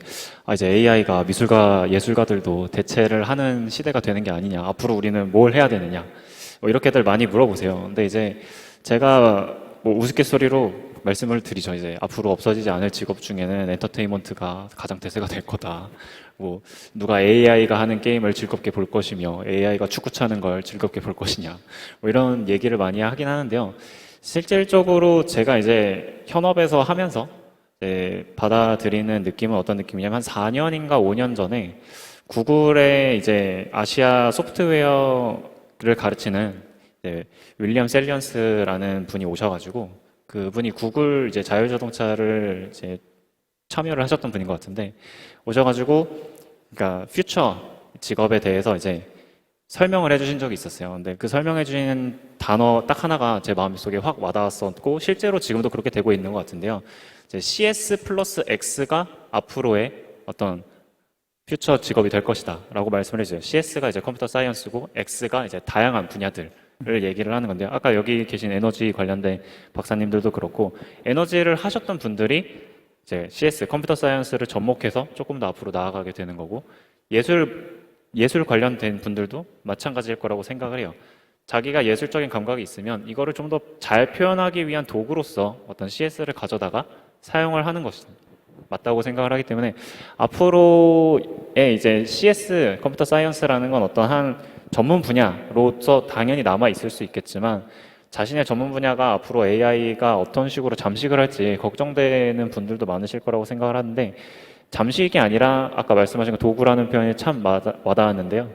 AI가 미술가, 예술가들도 대체를 하는 시대가 되는 게 아니냐. 앞으로 우리는 뭘 해야 되느냐. 이렇게들 많이 물어보세요. 근데 이제 제가 우스갯소리로 말씀을 드리죠. 이제 앞으로 없어지지 않을 직업 중에는 엔터테인먼트가 가장 대세가 될 거다. 누가 AI가 하는 게임을 즐겁게 볼 것이며 AI가 축구 차는 걸 즐겁게 볼 것이냐. 이런 얘기를 많이 하긴 하는데요. 실질적으로 제가 이제 현업에서 하면서 받아들이는 느낌은 어떤 느낌이냐면 한 4년인가 5년 전에 구글의 이제 아시아 소프트웨어를 가르치는 윌리엄 셀리언스라는 분이 오셔가지고 그분이 구글 이제 자율자동차를 이제 참여를 하셨던 분인 것 같은데 오셔가지고 그러니까 퓨처 직업에 대해서 이제 설명을 해주신 적이 있었어요. 근데 그 설명해주신 단어 딱 하나가 제 마음속에 확 와닿았었고 실제로 지금도 그렇게 되고 있는 것 같은데요. 이제 CS 플러스 X가 앞으로의 어떤 퓨처 직업이 될 것이다 라고 말씀을 해주세요. CS가 이제 컴퓨터 사이언스고 X가 이제 다양한 분야들을 얘기를 하는 건데 아까 여기 계신 에너지 관련된 박사님들도 그렇고 에너지를 하셨던 분들이 이제 CS 컴퓨터 사이언스를 접목해서 조금 더 앞으로 나아가게 되는 거고 예술 관련된 분들도 마찬가지일 거라고 생각을 해요. 자기가 예술적인 감각이 있으면 이거를 좀 더 잘 표현하기 위한 도구로서 어떤 CS를 가져다가 사용을 하는 것이 맞다고 생각을 하기 때문에 앞으로의 이제 CS 컴퓨터 사이언스라는 건 어떤 한 전문 분야로서 당연히 남아 있을 수 있겠지만 자신의 전문 분야가 앞으로 AI가 어떤 식으로 잠식을 할지 걱정되는 분들도 많으실 거라고 생각을 하는데 잠식이 아니라 아까 말씀하신 그 도구라는 표현이 참 와닿았는데요.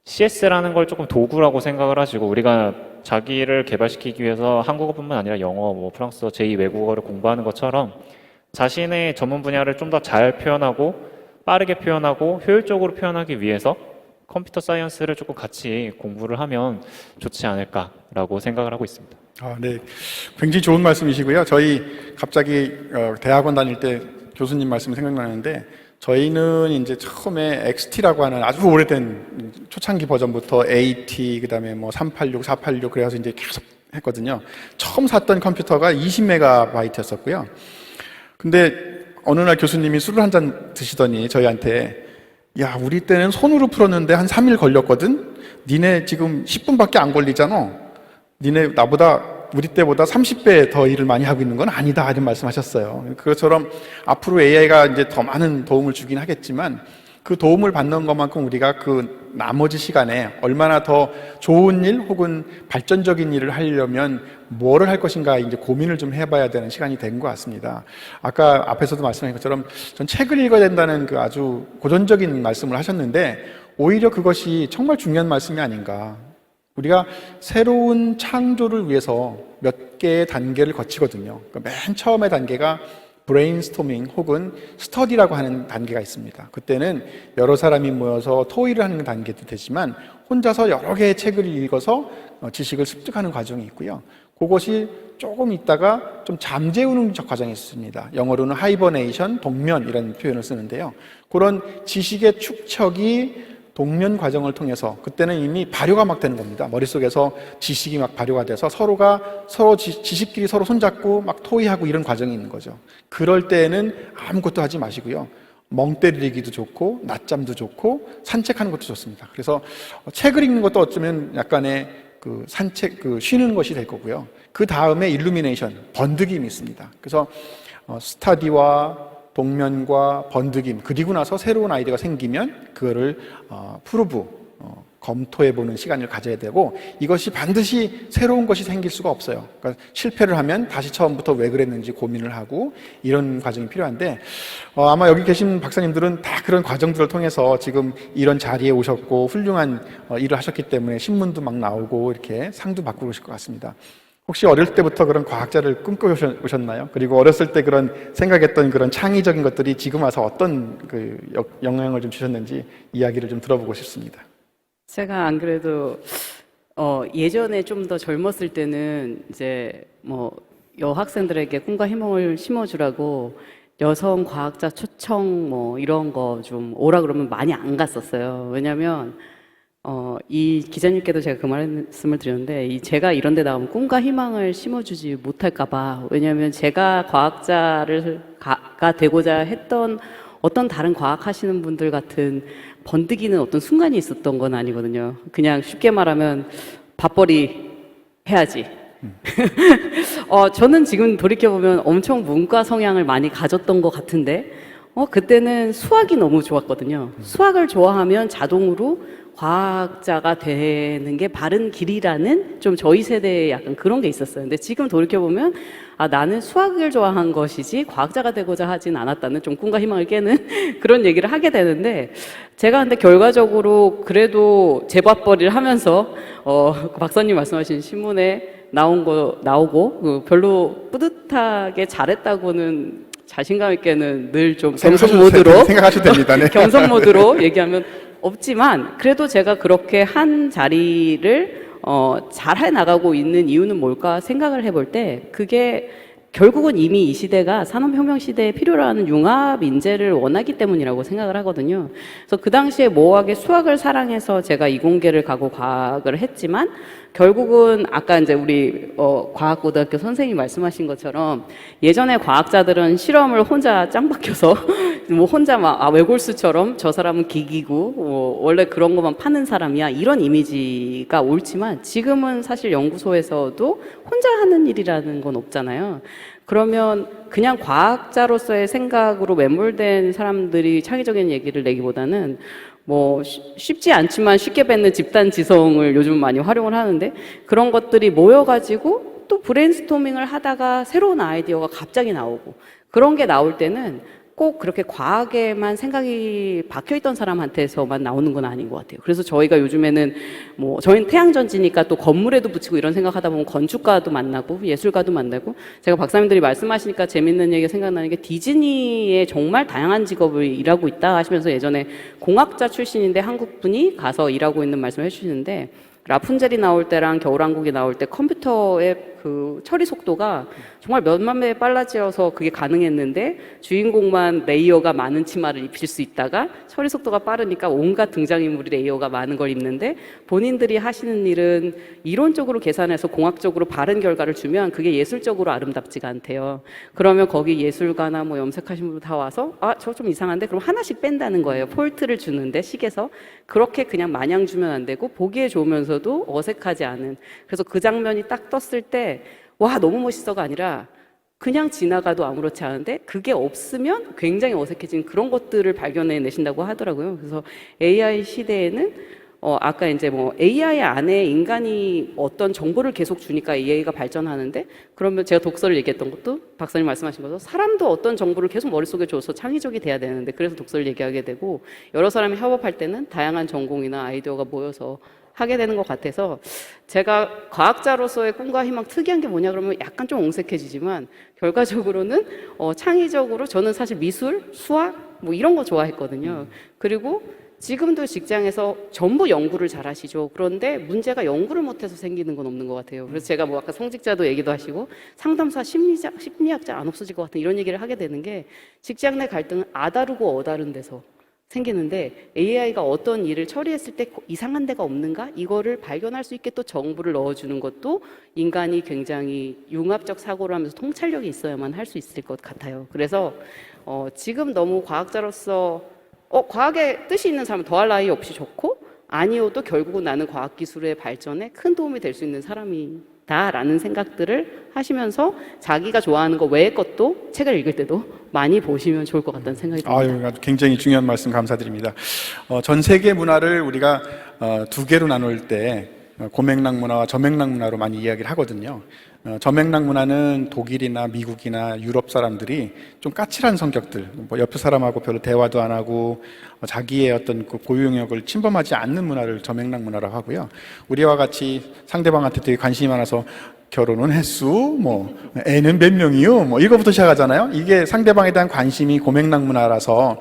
CS라는 걸 조금 도구라고 생각을 하시고 우리가 자기를 개발시키기 위해서 한국어뿐만 아니라 영어, 뭐 프랑스어, 제2 외국어를 공부하는 것처럼 자신의 전문 분야를 좀 더 잘 표현하고 빠르게 표현하고 효율적으로 표현하기 위해서 컴퓨터 사이언스를 조금 같이 공부를 하면 좋지 않을까라고 생각을 하고 있습니다. 네. 굉장히 좋은 말씀이시고요. 저희 갑자기 대학원 다닐 때 교수님 말씀이 생각나는데 저희는 이제 처음에 XT라고 하는 아주 오래된 초창기 버전부터 AT, 그다음에 뭐 386, 486 그래서 이제 계속 했거든요. 처음 샀던 컴퓨터가 20MB였었고요. 근데 어느 날 교수님이 술을 한 잔 드시더니 저희한테 야, 우리 때는 손으로 풀었는데 한 3일 걸렸거든? 니네 지금 10분밖에 안 걸리잖아. 니네 우리 때보다 30배 더 일을 많이 하고 있는 건 아니다. 이런 말씀 하셨어요. 그것처럼 앞으로 AI가 이제 더 많은 도움을 주긴 하겠지만 그 도움을 받는 것만큼 우리가 그 나머지 시간에 얼마나 더 좋은 일 혹은 발전적인 일을 하려면 뭐를 할 것인가 이제 고민을 좀 해봐야 되는 시간이 된 것 같습니다. 아까 앞에서도 말씀하신 것처럼 전 책을 읽어야 된다는 그 아주 고전적인 말씀을 하셨는데 오히려 그것이 정말 중요한 말씀이 아닌가. 우리가 새로운 창조를 위해서 몇 개의 단계를 거치거든요. 그러니까 맨 처음의 단계가 브레인스토밍 혹은 스터디라고 하는 단계가 있습니다. 그때는 여러 사람이 모여서 토의를 하는 단계도 되지만 혼자서 여러 개의 책을 읽어서 지식을 습득하는 과정이 있고요. 그것이 조금 있다가 좀 잠재우는 과정이 있습니다. 영어로는 하이버네이션, 동면 이런 표현을 쓰는데요. 그런 지식의 축적이 동면 과정을 통해서 그때는 이미 발효가 막 되는 겁니다. 머릿속에서 지식이 막 발효가 돼서 지식끼리 서로 손잡고 막 토의하고 이런 과정이 있는 거죠. 그럴 때에는 아무것도 하지 마시고요. 멍 때리기도 좋고 낮잠도 좋고 산책하는 것도 좋습니다. 그래서 책을 읽는 것도 어쩌면 약간의 그 쉬는 것이 될 거고요. 그 다음에 일루미네이션, 번득임이 있습니다. 그래서 스타디와 동면과 번득임 그리고 나서 새로운 아이디어가 생기면 그거를 검토해보는 시간을 가져야 되고 이것이 반드시 새로운 것이 생길 수가 없어요. 그러니까 실패를 하면 다시 처음부터 왜 그랬는지 고민을 하고 이런 과정이 필요한데 아마 여기 계신 박사님들은 다 그런 과정들을 통해서 지금 이런 자리에 오셨고 훌륭한 일을 하셨기 때문에 신문도 막 나오고 이렇게 상도 받고 오실 것 같습니다. 혹시 어릴 때부터 그런 과학자를 꿈꿔오셨나요? 그리고 어렸을 때 그런 생각했던 그런 창의적인 것들이 지금 와서 어떤 그 영향을 좀 주셨는지 이야기를 좀 들어보고 싶습니다. 제가 안 그래도 예전에 좀 더 젊었을 때는 이제 뭐 여학생들에게 꿈과 희망을 심어주라고 여성 과학자 초청 뭐 이런 거 좀 오라 그러면 많이 안 갔었어요. 왜냐면 이 기자님께도 제가 그 말씀을 드렸는데 제가 이런 데 나가면 꿈과 희망을 심어주지 못할까봐. 왜냐하면 제가 과학자가 되고자 했던 어떤 다른 과학 하시는 분들 같은 번뜩이는 어떤 순간이 있었던 건 아니거든요. 그냥 쉽게 말하면 밥벌이 해야지. 저는 지금 돌이켜보면 엄청 문과 성향을 많이 가졌던 것 같은데 그때는 수학이 너무 좋았거든요. 수학을 좋아하면 자동으로 과학자가 되는 게 바른 길이라는 좀 저희 세대에 약간 그런 게 있었어요. 근데 지금 돌이켜보면 나는 수학을 좋아한 것이지 과학자가 되고자 하진 않았다는 좀 꿈과 희망을 깨는 그런 얘기를 하게 되는데 제가 근데 결과적으로 그래도 제밥벌이를 하면서 박사님 말씀하신 신문에 나오고 별로 뿌듯하게 잘했다고는 자신감 있게는 늘 좀 생각하셔도 겸손 모드로 생각하셔도 됩니다. 네. 겸손 모드로 얘기하면 없지만 그래도 제가 그렇게 한 자리를 잘해 나가고 있는 이유는 뭘까 생각을 해볼 때 그게 결국은 이미 이 시대가 산업혁명 시대에 필요로 하는 융합 인재를 원하기 때문이라고 생각을 하거든요. 그래서 그 당시에 모호하게 수학을 사랑해서 제가 이공계를 가고 과학을 했지만 결국은 아까 이제 우리 과학고등학교 선생님이 말씀하신 것처럼 예전에 과학자들은 실험을 혼자 짱 박혀서 뭐 혼자 막 외골수처럼 저 사람은 기기고 원래 그런 것만 파는 사람이야 이런 이미지가 옳지만 지금은 사실 연구소에서도 혼자 하는 일이라는 건 없잖아요. 그러면 그냥 과학자로서의 생각으로 매몰된 사람들이 창의적인 얘기를 내기보다는 뭐 쉽지 않지만 쉽게 뱉는 집단 지성을 요즘 많이 활용을 하는데 그런 것들이 모여가지고 또 브레인스토밍을 하다가 새로운 아이디어가 갑자기 나오고 그런 게 나올 때는 꼭 그렇게 과학에만 생각이 박혀있던 사람한테서만 나오는 건 아닌 것 같아요. 그래서 저희가 요즘에는 뭐 저희는 태양전지니까 또 건물에도 붙이고 이런 생각하다 보면 건축가도 만나고 예술가도 만나고 제가 박사님들이 말씀하시니까 재밌는 얘기가 생각나는 게 디즈니에 정말 다양한 직업을 일하고 있다 하시면서 예전에 공학자 출신인데 한국분이 가서 일하고 있는 말씀을 해주시는데 라푼젤이 나올 때랑 겨울왕국이 나올 때 컴퓨터의 그 처리 속도가 정말 몇만 배 빨라져서 그게 가능했는데 주인공만 레이어가 많은 치마를 입힐 수 있다가 처리 속도가 빠르니까 온갖 등장인물이 레이어가 많은 걸 입는데 본인들이 하시는 일은 이론적으로 계산해서 공학적으로 바른 결과를 주면 그게 예술적으로 아름답지가 않대요. 그러면 거기 예술가나 뭐 염색하신 분들 다 와서 저 좀 이상한데 그럼 하나씩 뺀다는 거예요. 폴트를 주는데 식에서 그렇게 그냥 마냥 주면 안 되고 보기에 좋으면서도 어색하지 않은 그래서 그 장면이 딱 떴을 때 와 너무 멋있어가 아니라 그냥 지나가도 아무렇지 않은데 그게 없으면 굉장히 어색해진 그런 것들을 발견해 내신다고 하더라고요. 그래서 AI 시대에는 아까 이제 뭐 AI 안에 인간이 어떤 정보를 계속 주니까 AI가 발전하는데 그러면 제가 독서를 얘기했던 것도 박사님 말씀하신 것처럼 사람도 어떤 정보를 계속 머릿속에 줘서 창의적이 돼야 되는데 그래서 독서를 얘기하게 되고 여러 사람이 협업할 때는 다양한 전공이나 아이디어가 모여서 하게 되는 것 같아서 제가 과학자로서의 꿈과 희망 특이한 게 뭐냐 그러면 약간 좀 옹색해지지만 결과적으로는 창의적으로 저는 사실 미술, 수학 뭐 이런 거 좋아했거든요. 그리고 지금도 직장에서 전부 연구를 잘 하시죠. 그런데 문제가 연구를 못해서 생기는 건 없는 것 같아요. 그래서 제가 뭐 아까 성직자도 얘기도 하시고 상담사, 심리학자 안 없어질 것 같은 이런 얘기를 하게 되는 게 직장 내 갈등은 아다르고 어다른 데서 생기는데 AI가 어떤 일을 처리했을 때 이상한 데가 없는가? 이거를 발견할 수 있게 또 정보를 넣어주는 것도 인간이 굉장히 융합적 사고를 하면서 통찰력이 있어야만 할 수 있을 것 같아요. 그래서 지금 너무 과학자로서 과학에 뜻이 있는 사람은 더할 나위 없이 좋고 아니어도 결국은 나는 과학기술의 발전에 큰 도움이 될 수 있는 사람이다라는 생각들을 하시면서 자기가 좋아하는 거 외의 것도 책을 읽을 때도 많이 보시면 좋을 것 같다는 생각이 듭니다. 아주 굉장히 중요한 말씀 감사드립니다. 전 세계 문화를 우리가 두 개로 나눌 때 고맥락 문화와 저맥락 문화로 많이 이야기를 하거든요. 저맥락 문화는 독일이나 미국이나 유럽 사람들이 좀 까칠한 성격들, 뭐 옆에 사람하고 별로 대화도 안 하고 자기의 어떤 그 고유 영역을 침범하지 않는 문화를 저맥락 문화라고 하고요. 우리와 같이 상대방한테 되게 관심이 많아서 결혼은 했수, 뭐 애는 몇 명이요, 뭐 이거부터 시작하잖아요. 이게 상대방에 대한 관심이 고맥락 문화라서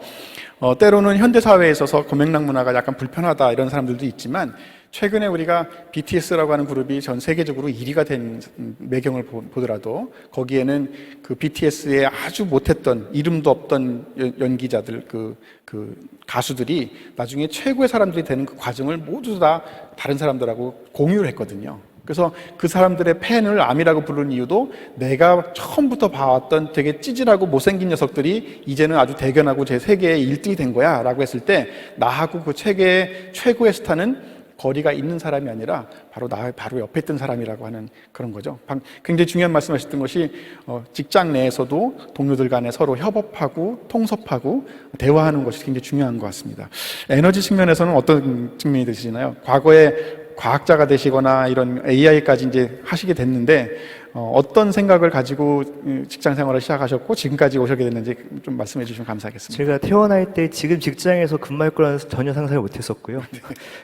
때로는 현대 사회에 있어서 고맥락 문화가 약간 불편하다 이런 사람들도 있지만. 최근에 우리가 BTS라고 하는 그룹이 전 세계적으로 1위가 된 매경을 보더라도 거기에는 그 BTS의 아주 못했던 이름도 없던 연기자들 그 가수들이 나중에 최고의 사람들이 되는 그 과정을 모두 다 다른 사람들하고 공유를 했거든요. 그래서 그 사람들의 팬을 아미라고 부르는 이유도 내가 처음부터 봐왔던 되게 찌질하고 못생긴 녀석들이 이제는 아주 대견하고 제 세계의 1등이 된 거야 라고 했을 때 나하고 그 세계의 최고의 스타는 거리가 있는 사람이 아니라 바로 옆에 있던 사람이라고 하는 그런 거죠. 굉장히 중요한 말씀하셨던 것이 직장 내에서도 동료들 간에 서로 협업하고 통섭하고 대화하는 것이 굉장히 중요한 것 같습니다. 에너지 측면에서는 어떤 측면이 되시나요? 과거에 과학자가 되시거나 이런 AI까지 이제 하시게 됐는데 어떤 생각을 가지고 직장 생활을 시작하셨고 지금까지 오시게 됐는지 좀 말씀해 주시면 감사하겠습니다. 제가 태어날 때 지금 직장에서 근무할 거라는 전혀 상상을 못했었고요.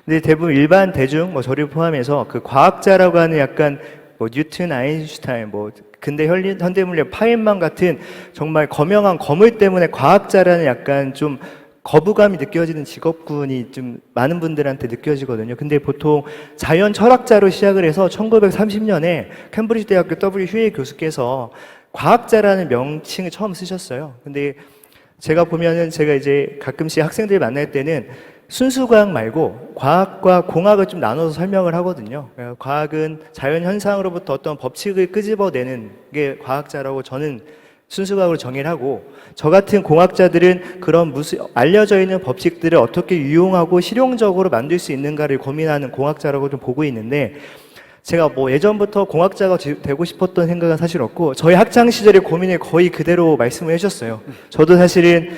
근데 대부분 일반 대중, 뭐 저를 포함해서 그 과학자라고 하는 약간 뭐 뉴튼, 아인슈타인, 뭐 근대 현대물리학 파인만 같은 정말 거명한 거물 때문에 과학자라는 약간 좀 거부감이 느껴지는 직업군이 좀 많은 분들한테 느껴지거든요. 근데 보통 자연 철학자로 시작을 해서 1930년에 캠브리지 대학교 W. 휴에 교수께서 과학자라는 명칭을 처음 쓰셨어요. 근데 제가 보면은 제가 이제 가끔씩 학생들 만날 때는 순수 과학 말고 과학과 공학을 좀 나눠서 설명을 하거든요. 과학은 자연 현상으로부터 어떤 법칙을 끄집어내는 게 과학자라고 저는 순수과학으로 정의를 하고, 저 같은 공학자들은 그런 알려져 있는 법칙들을 어떻게 유용하고 실용적으로 만들 수 있는가를 고민하는 공학자라고 좀 보고 있는데, 제가 뭐 예전부터 공학자가 되고 싶었던 생각은 사실 없고, 저희 학창 시절의 고민을 거의 그대로 말씀을 해주셨어요. 저도 사실은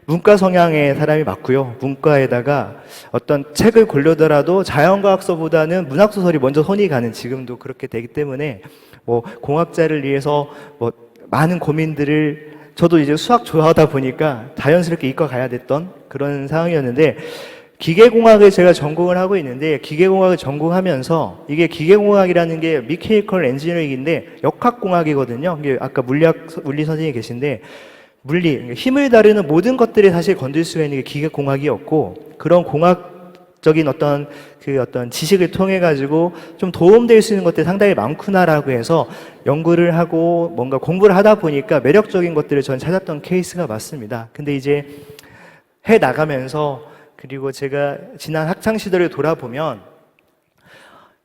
문과 성향의 사람이 맞고요. 문과에다가 어떤 책을 고르더라도 자연과학서보다는 문학소설이 먼저 손이 가는, 지금도 그렇게 되기 때문에 뭐 공학자를 위해서 뭐 많은 고민들을, 저도 이제 수학 좋아하다 보니까 자연스럽게 이과 가야 됐던 그런 상황이었는데, 기계공학을 제가 전공을 하고 있는데, 기계공학을 전공하면서 이게 기계공학이라는 게 미케이컬 엔지니어링인데 역학공학이거든요. 이게 아까 물리 선생님이 계신데, 힘을 다루는 모든 것들이 사실 건들 수 있는 게 기계공학이었고, 그런 공학적인 어떤 지식을 통해 가지고 좀 도움될 수 있는 것들이 상당히 많구나라고 해서 연구를 하고 뭔가 공부를 하다 보니까 매력적인 것들을 전 찾았던 케이스가 맞습니다. 근데 이제 해 나가면서, 그리고 제가 지난 학창 시절을 돌아보면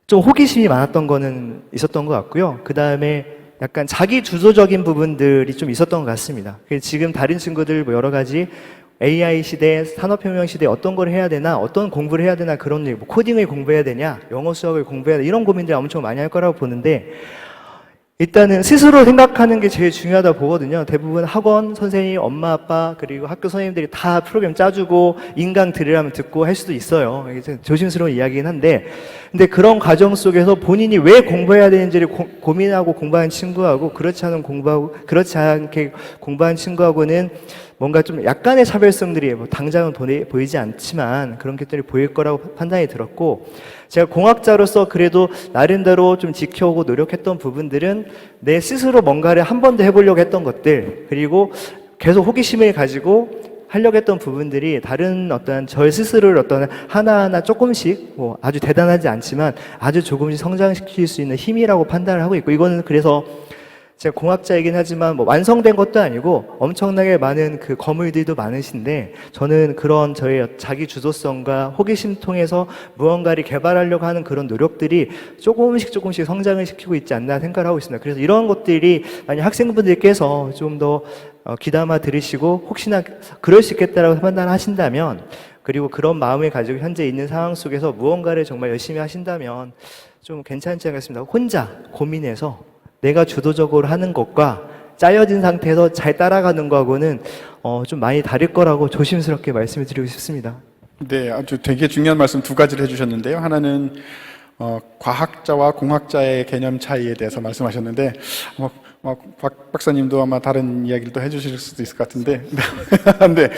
좀 호기심이 많았던 거는 있었던 것 같고요. 그 다음에 약간 자기 주도적인 부분들이 좀 있었던 것 같습니다. 지금 다른 친구들 뭐 여러 가지 AI 시대, 산업혁명 시대에 어떤 걸 해야 되나, 어떤 공부를 해야 되나, 그런 일, 뭐 코딩을 공부해야 되냐, 영어 수학을 공부해야 되냐, 이런 고민들 엄청 많이 할 거라고 보는데, 일단은 스스로 생각하는 게 제일 중요하다고 보거든요. 대부분 학원 선생님, 엄마, 아빠, 그리고 학교 선생님들이 다 프로그램 짜주고 인강 들으라면 듣고 할 수도 있어요. 이게 조심스러운 이야기긴 한데, 근데 그런 과정 속에서 본인이 왜 공부해야 되는지를 고민하고 공부하는 친구하고 그렇지 않게 공부하는 친구하고는 뭔가 좀 약간의 차별성들이 뭐 당장은 보이지 않지만 그런 것들이 보일 거라고 판단이 들었고, 제가 공학자로서 그래도 나름대로 좀 지켜오고 노력했던 부분들은 내 스스로 뭔가를 한 번 더 해보려고 했던 것들, 그리고 계속 호기심을 가지고 하려고 했던 부분들이 다른 어떤 저 스스로를 어떤 하나하나 조금씩 뭐 아주 대단하지 않지만 아주 조금씩 성장시킬 수 있는 힘이라고 판단을 하고 있고, 이거는 그래서 제가 공학자이긴 하지만 뭐 완성된 것도 아니고 엄청나게 많은 그 거물들도 많으신데, 저는 그런 저의 자기 주도성과 호기심 통해서 무언가를 개발하려고 하는 그런 노력들이 조금씩 성장을 시키고 있지 않나 생각을 하고 있습니다. 그래서 이런 것들이 만약 학생분들께서 좀 더 귀담아 들으시고 혹시나 그럴 수 있겠다라고 판단하신다면, 그리고 그런 마음을 가지고 현재 있는 상황 속에서 무언가를 정말 열심히 하신다면 좀 괜찮지 않겠습니다. 혼자 고민해서 내가 주도적으로 하는 것과 짜여진 상태에서 잘 따라가는 거하고는 좀 많이 다를 거라고 조심스럽게 말씀을 드리고 싶습니다. 네, 아주 되게 중요한 말씀 두 가지를 해주셨는데요. 하나는 과학자와 공학자의 개념 차이에 대해서 말씀하셨는데, 박 박사님도 아마 다른 이야기를 또 해주실 수도 있을 것 같은데, 근데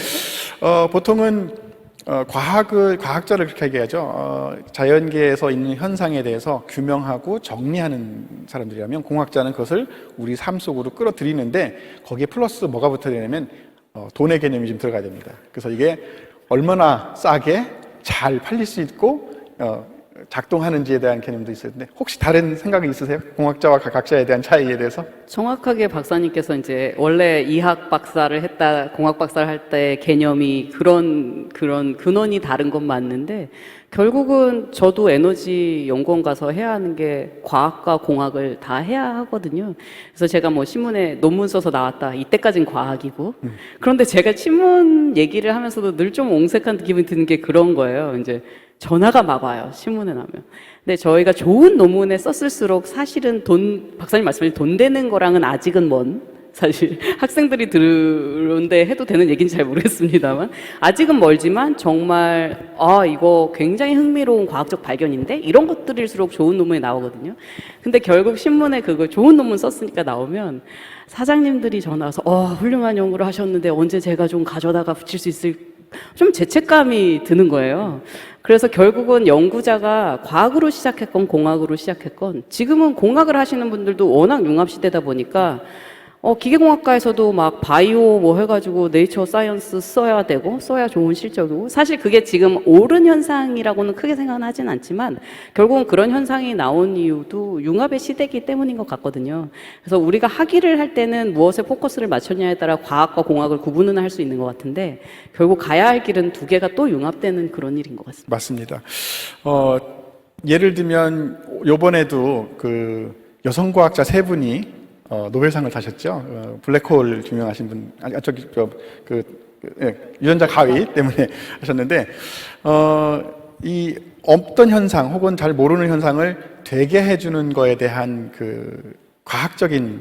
보통은 과학자를 그렇게 얘기하죠. 자연계에서 있는 현상에 대해서 규명하고 정리하는 사람들이라면, 공학자는 그것을 우리 삶 속으로 끌어들이는데 거기에 플러스 뭐가 붙어야 되냐면 돈의 개념이 좀 들어가야 됩니다. 그래서 이게 얼마나 싸게 잘 팔릴 수 있고 작동하는지에 대한 개념도 있어야 되는데, 혹시 다른 생각이 있으세요? 공학자와 과학자에 대한 차이에 대해서? 정확하게 박사님께서 이제 원래 이학 박사를 했다, 공학 박사를 할 때 개념이 그런 근원이 다른 건 맞는데, 결국은 저도 에너지 연구원 가서 해야 하는 게 과학과 공학을 다 해야 하거든요. 그래서 제가 뭐 신문에 논문 써서 나왔다, 이때까진 과학이고, 그런데 제가 신문 얘기를 하면서도 늘 좀 옹색한 기분이 드는 게 그런 거예요. 이제 전화가 막 와요, 신문에 나면. 근데 저희가 좋은 논문에 썼을수록 사실은 박사님 말씀하신 돈 되는 거랑은 아직은 먼, 사실 학생들이 들은데 해도 되는 얘기인지 잘 모르겠습니다만, 아직은 멀지만 정말 이거 굉장히 흥미로운 과학적 발견인데, 이런 것들일수록 좋은 논문이 나오거든요. 근데 결국 신문에 그거 좋은 논문 썼으니까 나오면 사장님들이 전화 와서 훌륭한 연구를 하셨는데 언제 제가 좀 가져다가 붙일 수 좀 죄책감이 드는 거예요. 그래서 결국은 연구자가 과학으로 시작했건 공학으로 시작했건 지금은 공학을 하시는 분들도 워낙 융합시대다 보니까 기계공학과에서도 막 바이오 뭐 해가지고 네이처 사이언스 써야 되고 써야 좋은 실적이고 사실 그게 지금 옳은 현상이라고는 크게 생각은 하진 않지만 결국은 그런 현상이 나온 이유도 융합의 시대이기 때문인 것 같거든요. 그래서 우리가 학위를 할 때는 무엇에 포커스를 맞췄냐에 따라 과학과 공학을 구분은 할 수 있는 것 같은데 결국 가야 할 길은 두 개가 또 융합되는 그런 일인 것 같습니다. 맞습니다. 예를 들면 요번에도 그 여성과학자 세 분이 노벨상을 타셨죠. 블랙홀 증명하신 분, 유전자 가위 때문에 하셨는데, 이 없던 현상 혹은 잘 모르는 현상을 되게 해주는 거에 대한 그 과학적인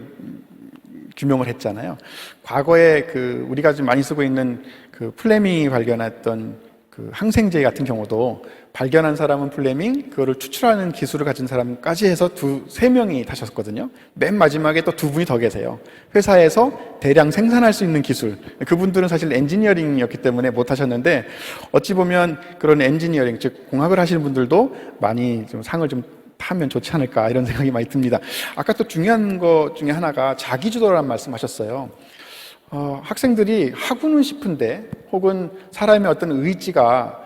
규명을 했잖아요. 과거에 그 우리가 좀 많이 쓰고 있는 그 플레밍이 발견했던 그 항생제 같은 경우도 발견한 사람은 플레밍, 그거를 추출하는 기술을 가진 사람까지 해서 세 명이 타셨거든요. 맨 마지막에 또 두 분이 더 계세요. 회사에서 대량 생산할 수 있는 기술. 그분들은 사실 엔지니어링이었기 때문에 못 하셨는데 어찌 보면 그런 엔지니어링, 즉 공학을 하시는 분들도 많이 좀 상을 좀 타면 좋지 않을까 이런 생각이 많이 듭니다. 아까 또 중요한 것 중에 하나가 자기주도라는 말씀하셨어요. 학생들이 하고는 싶은데 혹은 사람의 어떤 의지가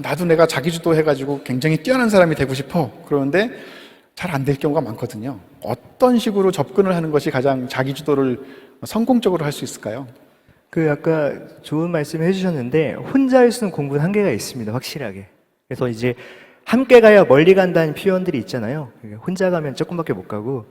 나도 내가 자기주도 해가지고 굉장히 뛰어난 사람이 되고 싶어. 그러는데 잘 안 될 경우가 많거든요. 어떤 식으로 접근을 하는 것이 가장 자기주도를 성공적으로 할 수 있을까요? 아까 좋은 말씀 해주셨는데, 혼자 할 수 있는 공부는 한계가 있습니다. 확실하게. 그래서 이제 함께 가야 멀리 간다는 표현들이 있잖아요. 혼자 가면 조금밖에 못 가고.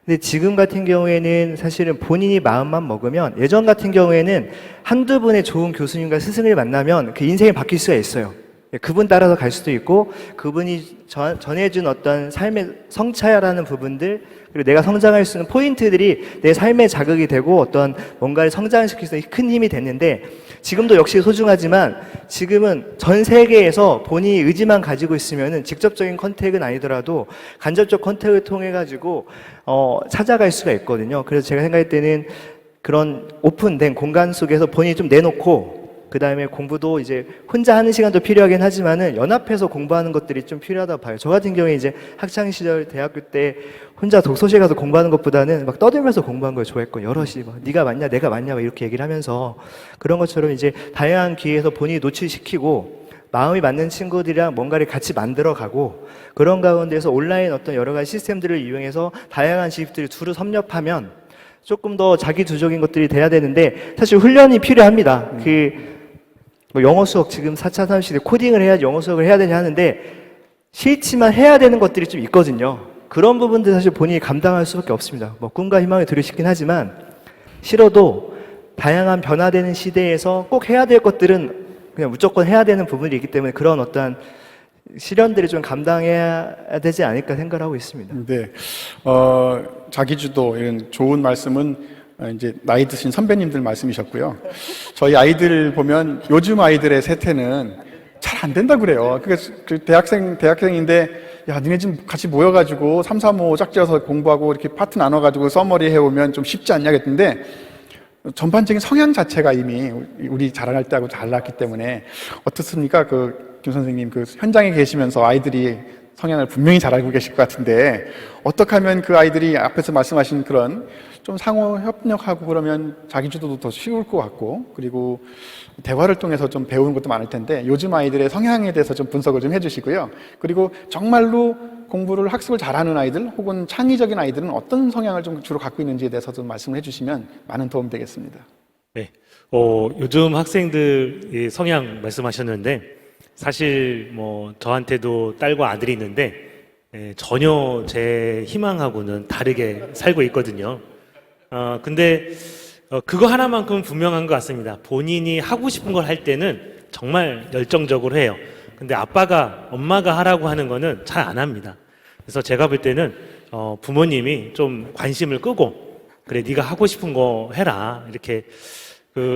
근데 지금 같은 경우에는 사실은 본인이 마음만 먹으면, 예전 같은 경우에는 한두 분의 좋은 교수님과 스승을 만나면 그 인생이 바뀔 수가 있어요. 그분 따라서 갈 수도 있고, 그분이 전해준 어떤 삶의 성찰하는 부분들, 그리고 내가 성장할 수 있는 포인트들이 내 삶의 자극이 되고 어떤 뭔가를 성장시킬 수 있는 큰 힘이 됐는데, 지금도 역시 소중하지만 지금은 전 세계에서 본인이 의지만 가지고 있으면은 직접적인 컨택은 아니더라도 간접적 컨택을 통해 가지고 찾아갈 수가 있거든요. 그래서 제가 생각할 때는 그런 오픈된 공간 속에서 본인이 좀 내놓고, 그 다음에 공부도 이제 혼자 하는 시간도 필요하긴 하지만은 연합해서 공부하는 것들이 좀 필요하다고 봐요. 저 같은 경우에 이제 학창시절 대학교 때 혼자 독서실 가서 공부하는 것보다는 막 떠들면서 공부한 걸 좋아했고, 여럿이 막 네가 맞냐 내가 맞냐 막 이렇게 얘기를 하면서 그런 것처럼 이제 다양한 기회에서 본인이 노출시키고 마음이 맞는 친구들이랑 뭔가를 같이 만들어가고, 그런 가운데서 온라인 어떤 여러 가지 시스템들을 이용해서 다양한 지식들을 두루 섭렵하면 조금 더 자기주적인 것들이 돼야 되는데, 사실 훈련이 필요합니다. 뭐 영어 수업 지금 4차 산업시대 코딩을 해야 영어 수업을 해야 되냐 하는데, 싫지만 해야 되는 것들이 좀 있거든요. 그런 부분들 사실 본인이 감당할 수밖에 없습니다. 뭐 꿈과 희망을 들으시긴 하지만 싫어도 다양한 변화되는 시대에서 꼭 해야 될 것들은 그냥 무조건 해야 되는 부분이 있기 때문에 그런 어떤 시련들을 좀 감당해야 되지 않을까 생각을 하고 있습니다. 네, 자기주도 이런 좋은 말씀은 이제 나이 드신 선배님들 말씀이셨고요. 저희 아이들 보면 요즘 아이들의 세태는 잘 안 된다 그래요. 그 대학생인데, 야, 니네 지금 같이 모여가지고 3, 3, 5 짝지어서 공부하고 이렇게 파트 나눠가지고 서머리 해오면 좀 쉽지 않냐 그랬는데, 전반적인 성향 자체가 이미 우리 자라날 때하고 달랐기 때문에 어떻습니까? 김 선생님, 현장에 계시면서 아이들이 성향을 분명히 잘 알고 계실 것 같은데, 어떻게 하면 그 아이들이 앞에서 말씀하신 그런 좀 상호 협력하고 그러면 자기주도도 더 쉬울 것 같고, 그리고 대화를 통해서 좀 배우는 것도 많을 텐데, 요즘 아이들의 성향에 대해서 좀 분석을 좀 해주시고요. 그리고 정말로 학습을 잘하는 아이들 혹은 창의적인 아이들은 어떤 성향을 좀 주로 갖고 있는지에 대해서 좀 말씀을 해주시면 많은 도움이 되겠습니다. 네, 요즘 학생들 성향 말씀하셨는데, 사실 뭐 저한테도 딸과 아들이 있는데 전혀 제 희망하고는 다르게 살고 있거든요. 근데 그거 하나만큼은 분명한 것 같습니다. 본인이 하고 싶은 걸 할 때는 정말 열정적으로 해요. 근데 엄마가 하라고 하는 거는 잘 안 합니다. 그래서 제가 볼 때는 부모님이 좀 관심을 끄고, 그래 네가 하고 싶은 거 해라, 이렇게.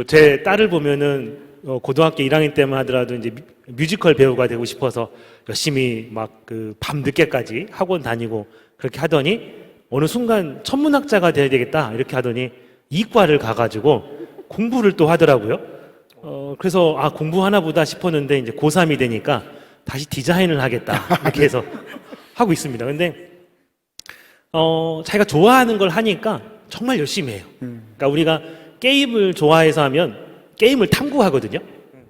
제 딸을 보면은 고등학교 1학년 때만 하더라도 이제 뮤지컬 배우가 되고 싶어서 열심히 막 밤 늦게까지 학원 다니고 그렇게 하더니 어느 순간 천문학자가 돼야 되겠다 이렇게 하더니 이과를 가가지고 공부를 또 하더라고요. 그래서 공부하나 보다 싶었는데 이제 고3이 되니까 다시 디자인을 하겠다 이렇게 해서 하고 있습니다. 근데 자기가 좋아하는 걸 하니까 정말 열심히 해요. 그러니까 우리가 게임을 좋아해서 하면 게임을 탐구하거든요.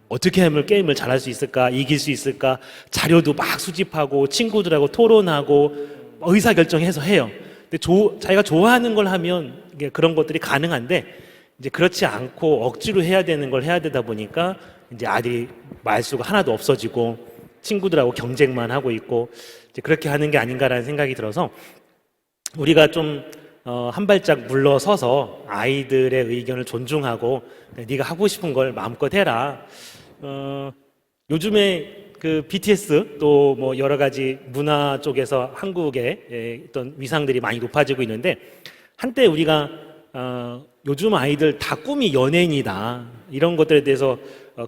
어떻게 하면 게임을 잘할 수 있을까, 이길 수 있을까, 자료도 막 수집하고 친구들하고 토론하고 의사결정해서 해요. 근데 자기가 좋아하는 걸 하면 이게 그런 것들이 가능한데 이제 그렇지 않고 억지로 해야 되는 걸 해야 되다 보니까 이제 아들이 말수가 하나도 없어지고 친구들하고 경쟁만 하고 있고 이제 그렇게 하는 게 아닌가라는 생각이 들어서 우리가 좀 한 발짝 물러서서 아이들의 의견을 존중하고 네가 하고 싶은 걸 마음껏 해라. 요즘에 그 BTS 또 뭐 여러 가지 문화 쪽에서 한국의 어떤 위상들이 많이 높아지고 있는데 한때 우리가 요즘 아이들 다 꿈이 연예인이다 이런 것들에 대해서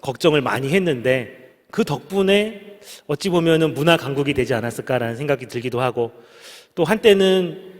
걱정을 많이 했는데 그 덕분에 어찌 보면은 문화 강국이 되지 않았을까라는 생각이 들기도 하고 또 한때는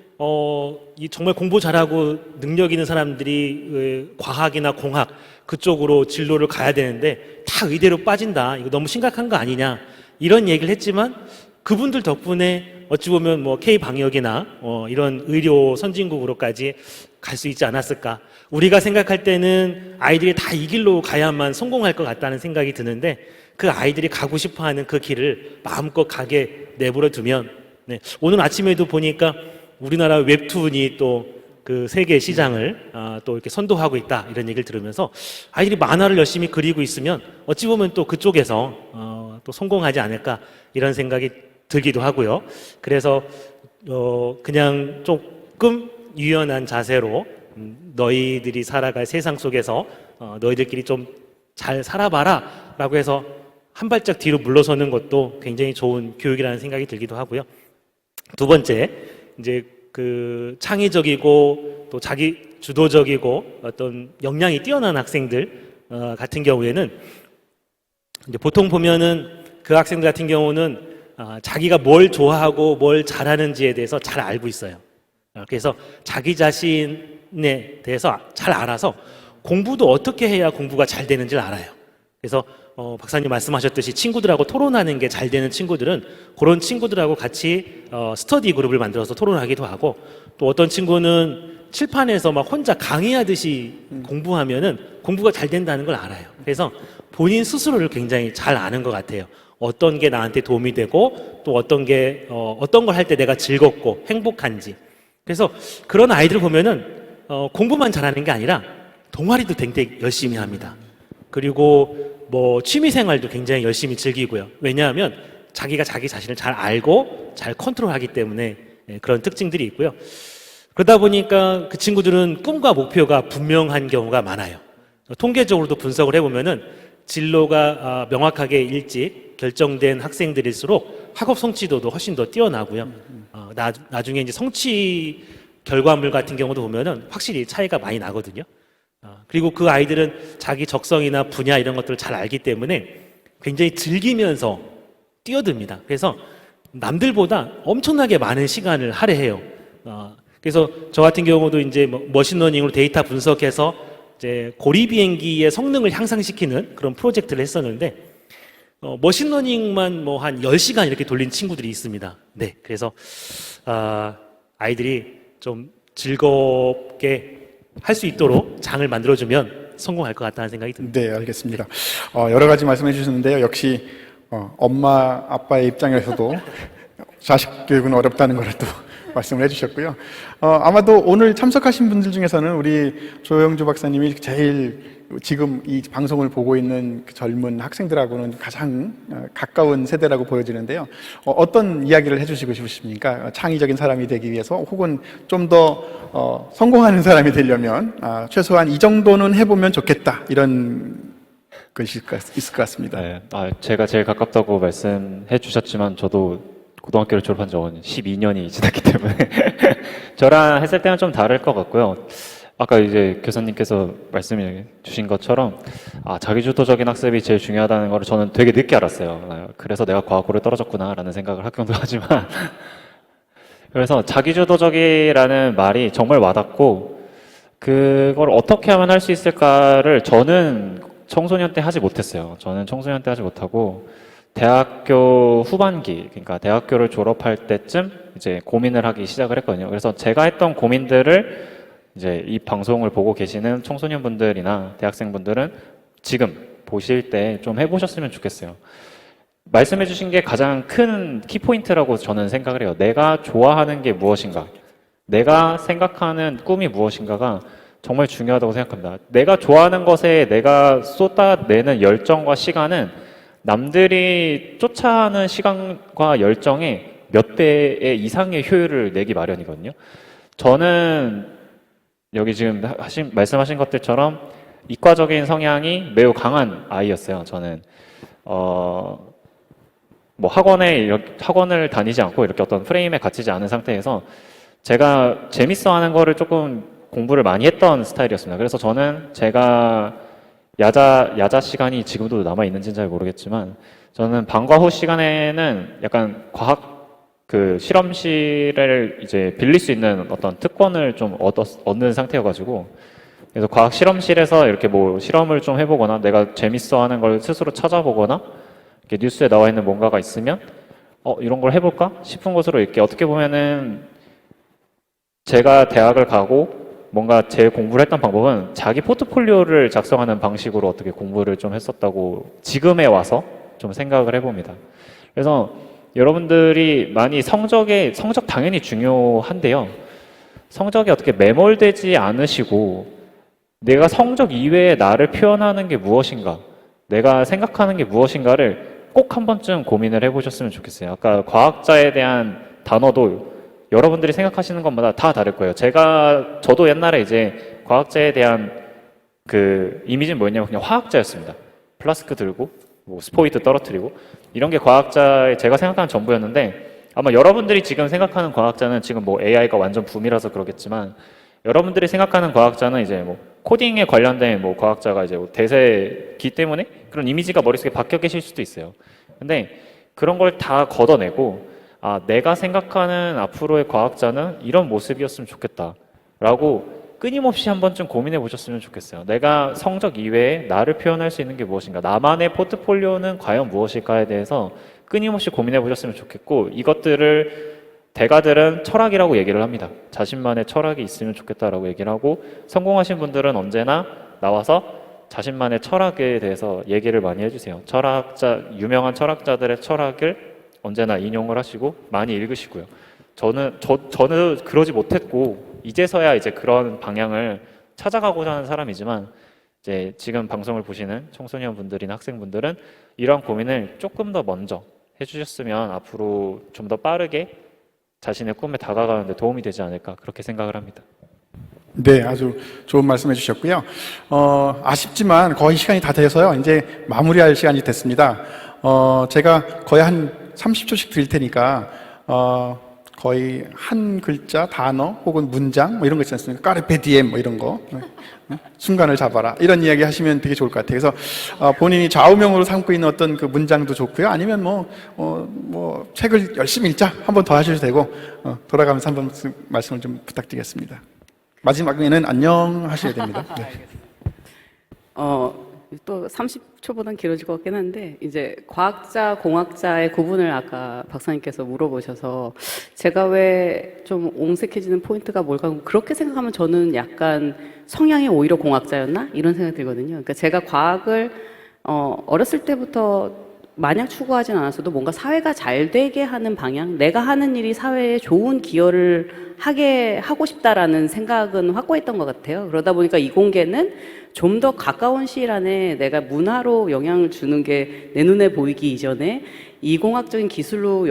이 정말 공부 잘하고 능력 있는 사람들이 과학이나 공학 그쪽으로 진로를 가야 되는데 다 의대로 빠진다. 이거 너무 심각한 거 아니냐. 이런 얘기를 했지만 그분들 덕분에 어찌 보면 뭐 K방역이나 이런 의료 선진국으로까지 갈 수 있지 않았을까. 우리가 생각할 때는 아이들이 다 이 길로 가야만 성공할 것 같다는 생각이 드는데 그 아이들이 가고 싶어 하는 그 길을 마음껏 가게 내버려 두면 오늘 아침에도 보니까 우리나라 웹툰이 또 그 세계 시장을 또 이렇게 선도하고 있다 이런 얘기를 들으면서 아이들이 만화를 열심히 그리고 있으면 어찌 보면 또 그쪽에서 또 성공하지 않을까 이런 생각이 들기도 하고요. 그래서 그냥 조금 유연한 자세로 너희들이 살아갈 세상 속에서 너희들끼리 좀 잘 살아봐라 라고 해서 한 발짝 뒤로 물러서는 것도 굉장히 좋은 교육이라는 생각이 들기도 하고요. 두 번째, 이제 그 창의적이고 또 자기 주도적이고 어떤 역량이 뛰어난 학생들 같은 경우에는 이제 보통 보면은 그 학생들 같은 경우는 자기가 뭘 좋아하고 뭘 잘하는지에 대해서 잘 알고 있어요. 그래서 자기 자신에 대해서 잘 알아서 공부도 어떻게 해야 공부가 잘 되는지를 알아요. 그래서 박사님 말씀하셨듯이 친구들하고 토론하는 게 잘 되는 친구들은 그런 친구들하고 같이 스터디 그룹을 만들어서 토론하기도 하고 또 어떤 친구는 칠판에서 막 혼자 강의하듯이 공부하면은 공부가 잘 된다는 걸 알아요. 그래서 본인 스스로를 굉장히 잘 아는 것 같아요. 어떤 게 나한테 도움이 되고 또 어떤 걸 할 때 내가 즐겁고 행복한지. 그래서 그런 아이들 보면은 공부만 잘하는 게 아니라 동아리도 굉장히 열심히 합니다. 그리고 뭐 취미 생활도 굉장히 열심히 즐기고요. 왜냐하면 자기가 자기 자신을 잘 알고 잘 컨트롤하기 때문에 그런 특징들이 있고요. 그러다 보니까 그 친구들은 꿈과 목표가 분명한 경우가 많아요. 통계적으로도 분석을 해보면은 진로가 명확하게 일찍 결정된 학생들일수록 학업 성취도도 훨씬 더 뛰어나고요. 나중에 이제 성취 결과물 같은 경우도 보면은 확실히 차이가 많이 나거든요. 그리고 그 아이들은 자기 적성이나 분야 이런 것들을 잘 알기 때문에 굉장히 즐기면서 뛰어듭니다. 그래서 남들보다 엄청나게 많은 시간을 할애해요. 그래서 저 같은 경우도 이제 머신러닝으로 데이터 분석해서 이제 고리 비행기의 성능을 향상시키는 그런 프로젝트를 했었는데 머신러닝만 뭐 한 10시간 이렇게 돌린 친구들이 있습니다. 네, 그래서 아이들이 좀 즐겁게 할 수 있도록 장을 만들어주면 성공할 것 같다는 생각이 듭니다. 네, 알겠습니다. 여러 가지 말씀해 주셨는데요. 역시 엄마, 아빠의 입장에서도 자식 교육은 어렵다는 걸 또 말씀을 해주셨고요. 아마도 오늘 참석하신 분들 중에서는 우리 조영주 박사님이 제일 지금 이 방송을 보고 있는 그 젊은 학생들하고는 가장 가까운 세대라고 보여지는데요. 어떤 이야기를 해주시고 싶으십니까? 창의적인 사람이 되기 위해서 혹은 좀 더 성공하는 사람이 되려면 최소한 이 정도는 해보면 좋겠다 이런 것이 있을 것 같습니다. 네, 제가 제일 가깝다고 말씀해 주셨지만 저도 고등학교를 졸업한 적은 12년이 지났기 때문에 저랑 했을 때는 좀 다를 것 같고요. 아까 이제 교사님께서 말씀해 주신 것처럼 자기주도적인 학습이 제일 중요하다는 걸 저는 되게 늦게 알았어요. 그래서 내가 과학고를 떨어졌구나라는 생각을 학교도 하지만 그래서 자기주도적이라는 말이 정말 와닿고 그걸 어떻게 하면 할 수 있을까를 저는 청소년 때 하지 못했어요. 저는 청소년 때 하지 못하고 대학교 후반기, 그러니까 대학교를 졸업할 때쯤 이제 고민을 하기 시작을 했거든요. 그래서 제가 했던 고민들을 이제 이 방송을 보고 계시는 청소년분들이나 대학생분들은 지금 보실 때 좀 해보셨으면 좋겠어요. 말씀해 주신 게 가장 큰 키포인트라고 저는 생각을 해요. 내가 좋아하는 게 무엇인가, 내가 생각하는 꿈이 무엇인가가 정말 중요하다고 생각합니다. 내가 좋아하는 것에 내가 쏟아내는 열정과 시간은 남들이 쫓아하는 시간과 열정의 몇 배의 이상의 효율을 내기 마련이거든요. 저는 여기 지금 말씀하신 것들처럼 이과적인 성향이 매우 강한 아이였어요. 저는 뭐 학원을 다니지 않고 이렇게 어떤 프레임에 갇히지 않은 상태에서 제가 재밌어하는 거를 조금 공부를 많이 했던 스타일이었습니다. 그래서 저는 제가 야자 시간이 지금도 남아 있는지는 잘 모르겠지만 저는 방과 후 시간에는 약간 과학 그 실험실을 이제 빌릴 수 있는 어떤 특권을 좀 얻는 상태여가지고, 그래서 과학 실험실에서 이렇게 뭐 실험을 좀 해보거나 내가 재밌어하는 걸 스스로 찾아보거나 이렇게 뉴스에 나와 있는 뭔가가 있으면 이런 걸 해볼까 싶은 것으로 이렇게 어떻게 보면은 제가 대학을 가고 뭔가 제 공부를 했던 방법은 자기 포트폴리오를 작성하는 방식으로 어떻게 공부를 좀 했었다고 지금에 와서 좀 생각을 해봅니다. 그래서 여러분들이 많이 성적 당연히 중요한데요. 성적이 어떻게 매몰되지 않으시고 내가 성적 이외에 나를 표현하는 게 무엇인가, 내가 생각하는 게 무엇인가를 꼭 한 번쯤 고민을 해보셨으면 좋겠어요. 아까 과학자에 대한 단어도 여러분들이 생각하시는 것마다 다 다를 거예요. 저도 옛날에 이제 과학자에 대한 그 이미지는 뭐였냐면 그냥 화학자였습니다. 플라스크 들고, 뭐 스포이트 떨어뜨리고, 이런 게 과학자의 제가 생각하는 전부였는데, 아마 여러분들이 지금 생각하는 과학자는 지금 뭐 AI가 완전 붐이라서 그러겠지만, 여러분들이 생각하는 과학자는 이제 뭐 코딩에 관련된 뭐 과학자가 이제 뭐 대세기 때문에 그런 이미지가 머릿속에 박혀 계실 수도 있어요. 근데 그런 걸 다 걷어내고, 내가 생각하는 앞으로의 과학자는 이런 모습이었으면 좋겠다라고 끊임없이 한 번쯤 고민해 보셨으면 좋겠어요. 내가 성적 이외에 나를 표현할 수 있는 게 무엇인가, 나만의 포트폴리오는 과연 무엇일까에 대해서 끊임없이 고민해 보셨으면 좋겠고, 이것들을 대가들은 철학이라고 얘기를 합니다. 자신만의 철학이 있으면 좋겠다라고 얘기를 하고, 성공하신 분들은 언제나 나와서 자신만의 철학에 대해서 얘기를 많이 해주세요. 유명한 철학자들의 철학을 언제나 인용을 하시고 많이 읽으시고요. 저는 그러지 못했고 이제서야 이제 그런 방향을 찾아가고자 하는 사람이지만, 이제 지금 방송을 보시는 청소년분들이나 학생분들은 이러한 고민을 조금 더 먼저 해주셨으면 앞으로 좀 더 빠르게 자신의 꿈에 다가가는 데 도움이 되지 않을까, 그렇게 생각을 합니다. 네, 아주 좋은 말씀 해주셨고요. 아쉽지만 거의 시간이 다 돼서요. 이제 마무리할 시간이 됐습니다. 제가 거의 한 30초씩 드릴 테니까, 거의 한 글자, 단어, 혹은 문장, 뭐 이런 거 있지 않습니까? 까르페 디엠, 뭐 이런 거. 순간을 잡아라. 이런 이야기 하시면 되게 좋을 것 같아요. 그래서, 본인이 좌우명으로 삼고 있는 어떤 그 문장도 좋고요. 아니면 책을 열심히 읽자. 한 번 더 하셔도 되고, 돌아가면서 한 번 말씀을 좀 부탁드리겠습니다. 마지막에는 안녕 하셔야 됩니다. 네. 또 30초보다는 길어질 것 같긴 한데, 이제 과학자, 공학자의 구분을 아까 박사님께서 물어보셔서 제가 왜 좀 옹색해지는 포인트가 뭘까, 그렇게 생각하면 저는 약간 성향이 오히려 공학자였나? 이런 생각이 들거든요. 그러니까 제가 과학을 어렸을 때부터 마냥 추구하진 않았어도 뭔가 사회가 잘 되게 하는 방향, 내가 하는 일이 사회에 좋은 기여를 하고 싶다라는 생각은 확고했던 것 같아요. 그러다 보니까 이공계는 좀 더 가까운 시일 안에 내가 문화로 영향을 주는 게 내 눈에 보이기 이전에 이공학적인 기술로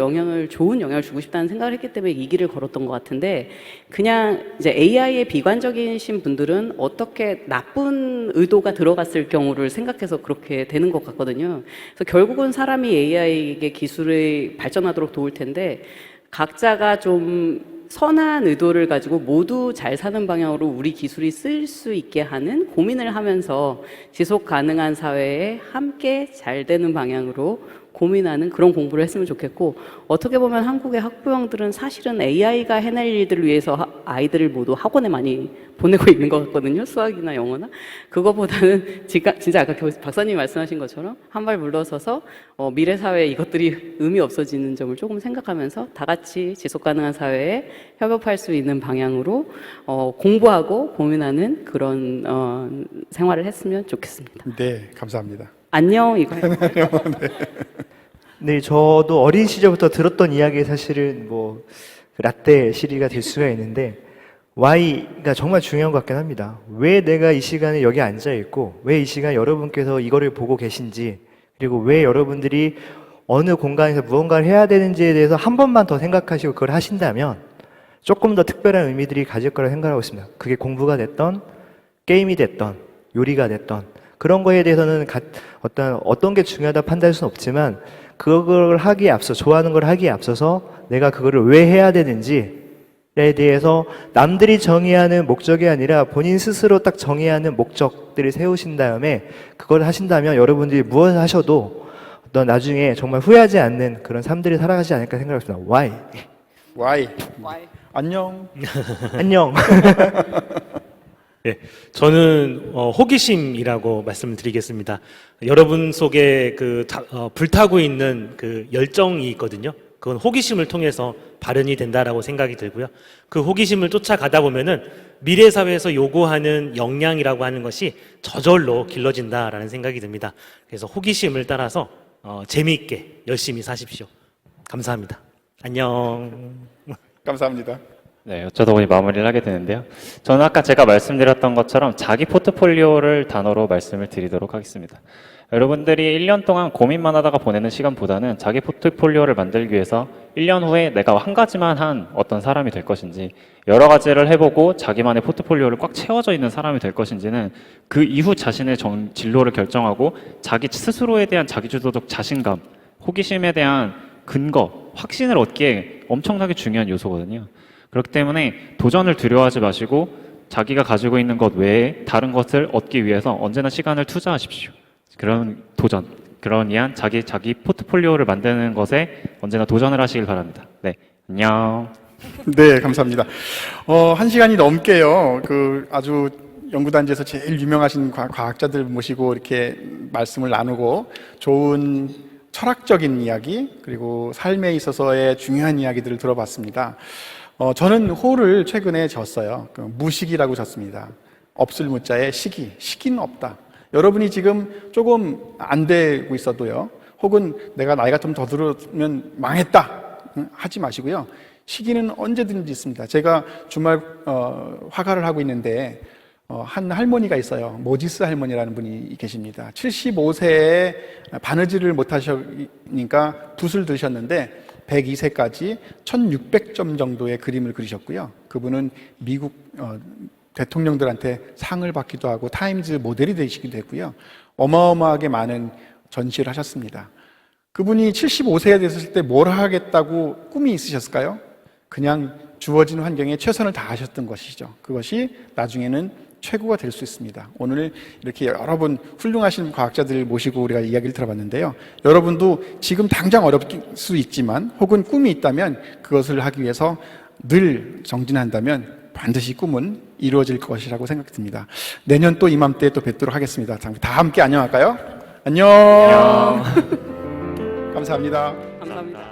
좋은 영향을 주고 싶다는 생각을 했기 때문에 이 길을 걸었던 것 같은데, 그냥 이제 AI에 비관적이신 분들은 어떻게 나쁜 의도가 들어갔을 경우를 생각해서 그렇게 되는 것 같거든요. 그래서 결국은 사람이 AI에게 기술이 발전하도록 도울 텐데, 각자가 좀 선한 의도를 가지고 모두 잘 사는 방향으로 우리 기술이 쓸 수 있게 하는 고민을 하면서 지속 가능한 사회에 함께 잘 되는 방향으로 고민하는 그런 공부를 했으면 좋겠고, 어떻게 보면 한국의 학부형들은 사실은 AI가 해낼 일들을 위해서 아이들을 모두 학원에 많이 보내고 있는 것 같거든요. 수학이나 영어나. 그거보다는 진짜 아까 박사님이 말씀하신 것처럼 한 발 물러서서 미래 사회에 이것들이 의미 없어지는 점을 조금 생각하면서 다 같이 지속 가능한 사회에 협업할 수 있는 방향으로 공부하고 고민하는 그런 생활을 했으면 좋겠습니다. 네, 감사합니다. 안녕 이거 해요. 네, 저도 어린 시절부터 들었던 이야기 사실은 뭐 라떼 시리가 될 수가 있는데 Why가 정말 중요한 것 같긴 합니다. 왜 내가 이 시간에 여기 앉아 있고 왜 이 시간에 여러분께서 이거를 보고 계신지 그리고 왜 여러분들이 어느 공간에서 무언가를 해야 되는지에 대해서 한 번만 더 생각하시고 그걸 하신다면 조금 더 특별한 의미들이 가질 거라고 생각하고 있습니다. 그게 공부가 됐던 게임이 됐던 요리가 됐던 그런 거에 대해서는 어떤 게 중요하다 판단할 수는 없지만 그걸 하기에 앞서 좋아하는 걸 하기에 앞서서 내가 그거를 왜 해야 되는지에 대해서 남들이 정의하는 목적이 아니라 본인 스스로 딱 정의하는 목적들을 세우신 다음에 그걸 하신다면 여러분들이 무엇을 하셔도 어떤 나중에 정말 후회하지 않는 그런 삶들이 살아가지 않을까 생각합니다. Why? Why? 안녕. 안녕. 네, 저는 호기심이라고 말씀을 드리겠습니다. 여러분 속에 불타고 있는 그 열정이 있거든요. 그건 호기심을 통해서 발현이 된다라고 생각이 들고요. 그 호기심을 쫓아가다 보면은 미래 사회에서 요구하는 역량이라고 하는 것이 저절로 길러진다라는 생각이 듭니다. 그래서 호기심을 따라서 재미있게 열심히 사십시오. 감사합니다. 안녕. 감사합니다. 네, 어쩌다 보니 마무리를 하게 되는데요. 저는 아까 제가 말씀드렸던 것처럼 자기 포트폴리오를 단어로 말씀을 드리도록 하겠습니다. 여러분들이 1년 동안 고민만 하다가 보내는 시간보다는 자기 포트폴리오를 만들기 위해서 1년 후에 내가 한 가지만 한 어떤 사람이 될 것인지 여러 가지를 해보고 자기만의 포트폴리오를 꽉 채워져 있는 사람이 될 것인지는 그 이후 자신의 진로를 결정하고 자기 스스로에 대한 자기주도적 자신감, 호기심에 대한 근거, 확신을 얻기에 엄청나게 중요한 요소거든요. 그렇기 때문에 도전을 두려워하지 마시고 자기가 가지고 있는 것 외에 다른 것을 얻기 위해서 언제나 시간을 투자하십시오. 그런 도전, 그러니한 자기 포트폴리오를 만드는 것에 언제나 도전을 하시길 바랍니다. 네, 안녕. 네, 감사합니다. 1시간이 넘게요. 아주 연구단지에서 제일 유명하신 과학자들 모시고 이렇게 말씀을 나누고 좋은 철학적인 이야기 그리고 삶에 있어서의 중요한 이야기들을 들어봤습니다. 저는 호를 최근에 졌어요. 무식이라고 졌습니다. 없을 무자에 시기는 없다. 여러분이 지금 조금 안 되고 있어도요. 혹은 내가 나이가 좀 더 들으면 망했다. 하지 마시고요. 시기는 언제든지 있습니다. 제가 주말 화가를 하고 있는데 한 할머니가 있어요. 모지스 할머니라는 분이 계십니다. 75세에 바느질을 못 하시니까 붓을 드셨는데 102세까지 1600점 정도의 그림을 그리셨고요. 그분은 미국 대통령들한테 상을 받기도 하고 타임즈 모델이 되시기도 했고요. 어마어마하게 많은 전시를 하셨습니다. 그분이 75세가 됐을 때 뭘 하겠다고 꿈이 있으셨을까요? 그냥 주어진 환경에 최선을 다하셨던 것이죠. 그것이 나중에는 최고가 될 수 있습니다. 오늘 이렇게 여러분 훌륭하신 과학자들 모시고 우리가 이야기를 들어봤는데요. 여러분도 지금 당장 어렵을 수 있지만 혹은 꿈이 있다면 그것을 하기 위해서 늘 정진한다면 반드시 꿈은 이루어질 것이라고 생각됩니다. 내년 또 이맘때 또 뵙도록 하겠습니다. 다 함께 안녕할까요? 안녕. 감사합니다. 감사합니다.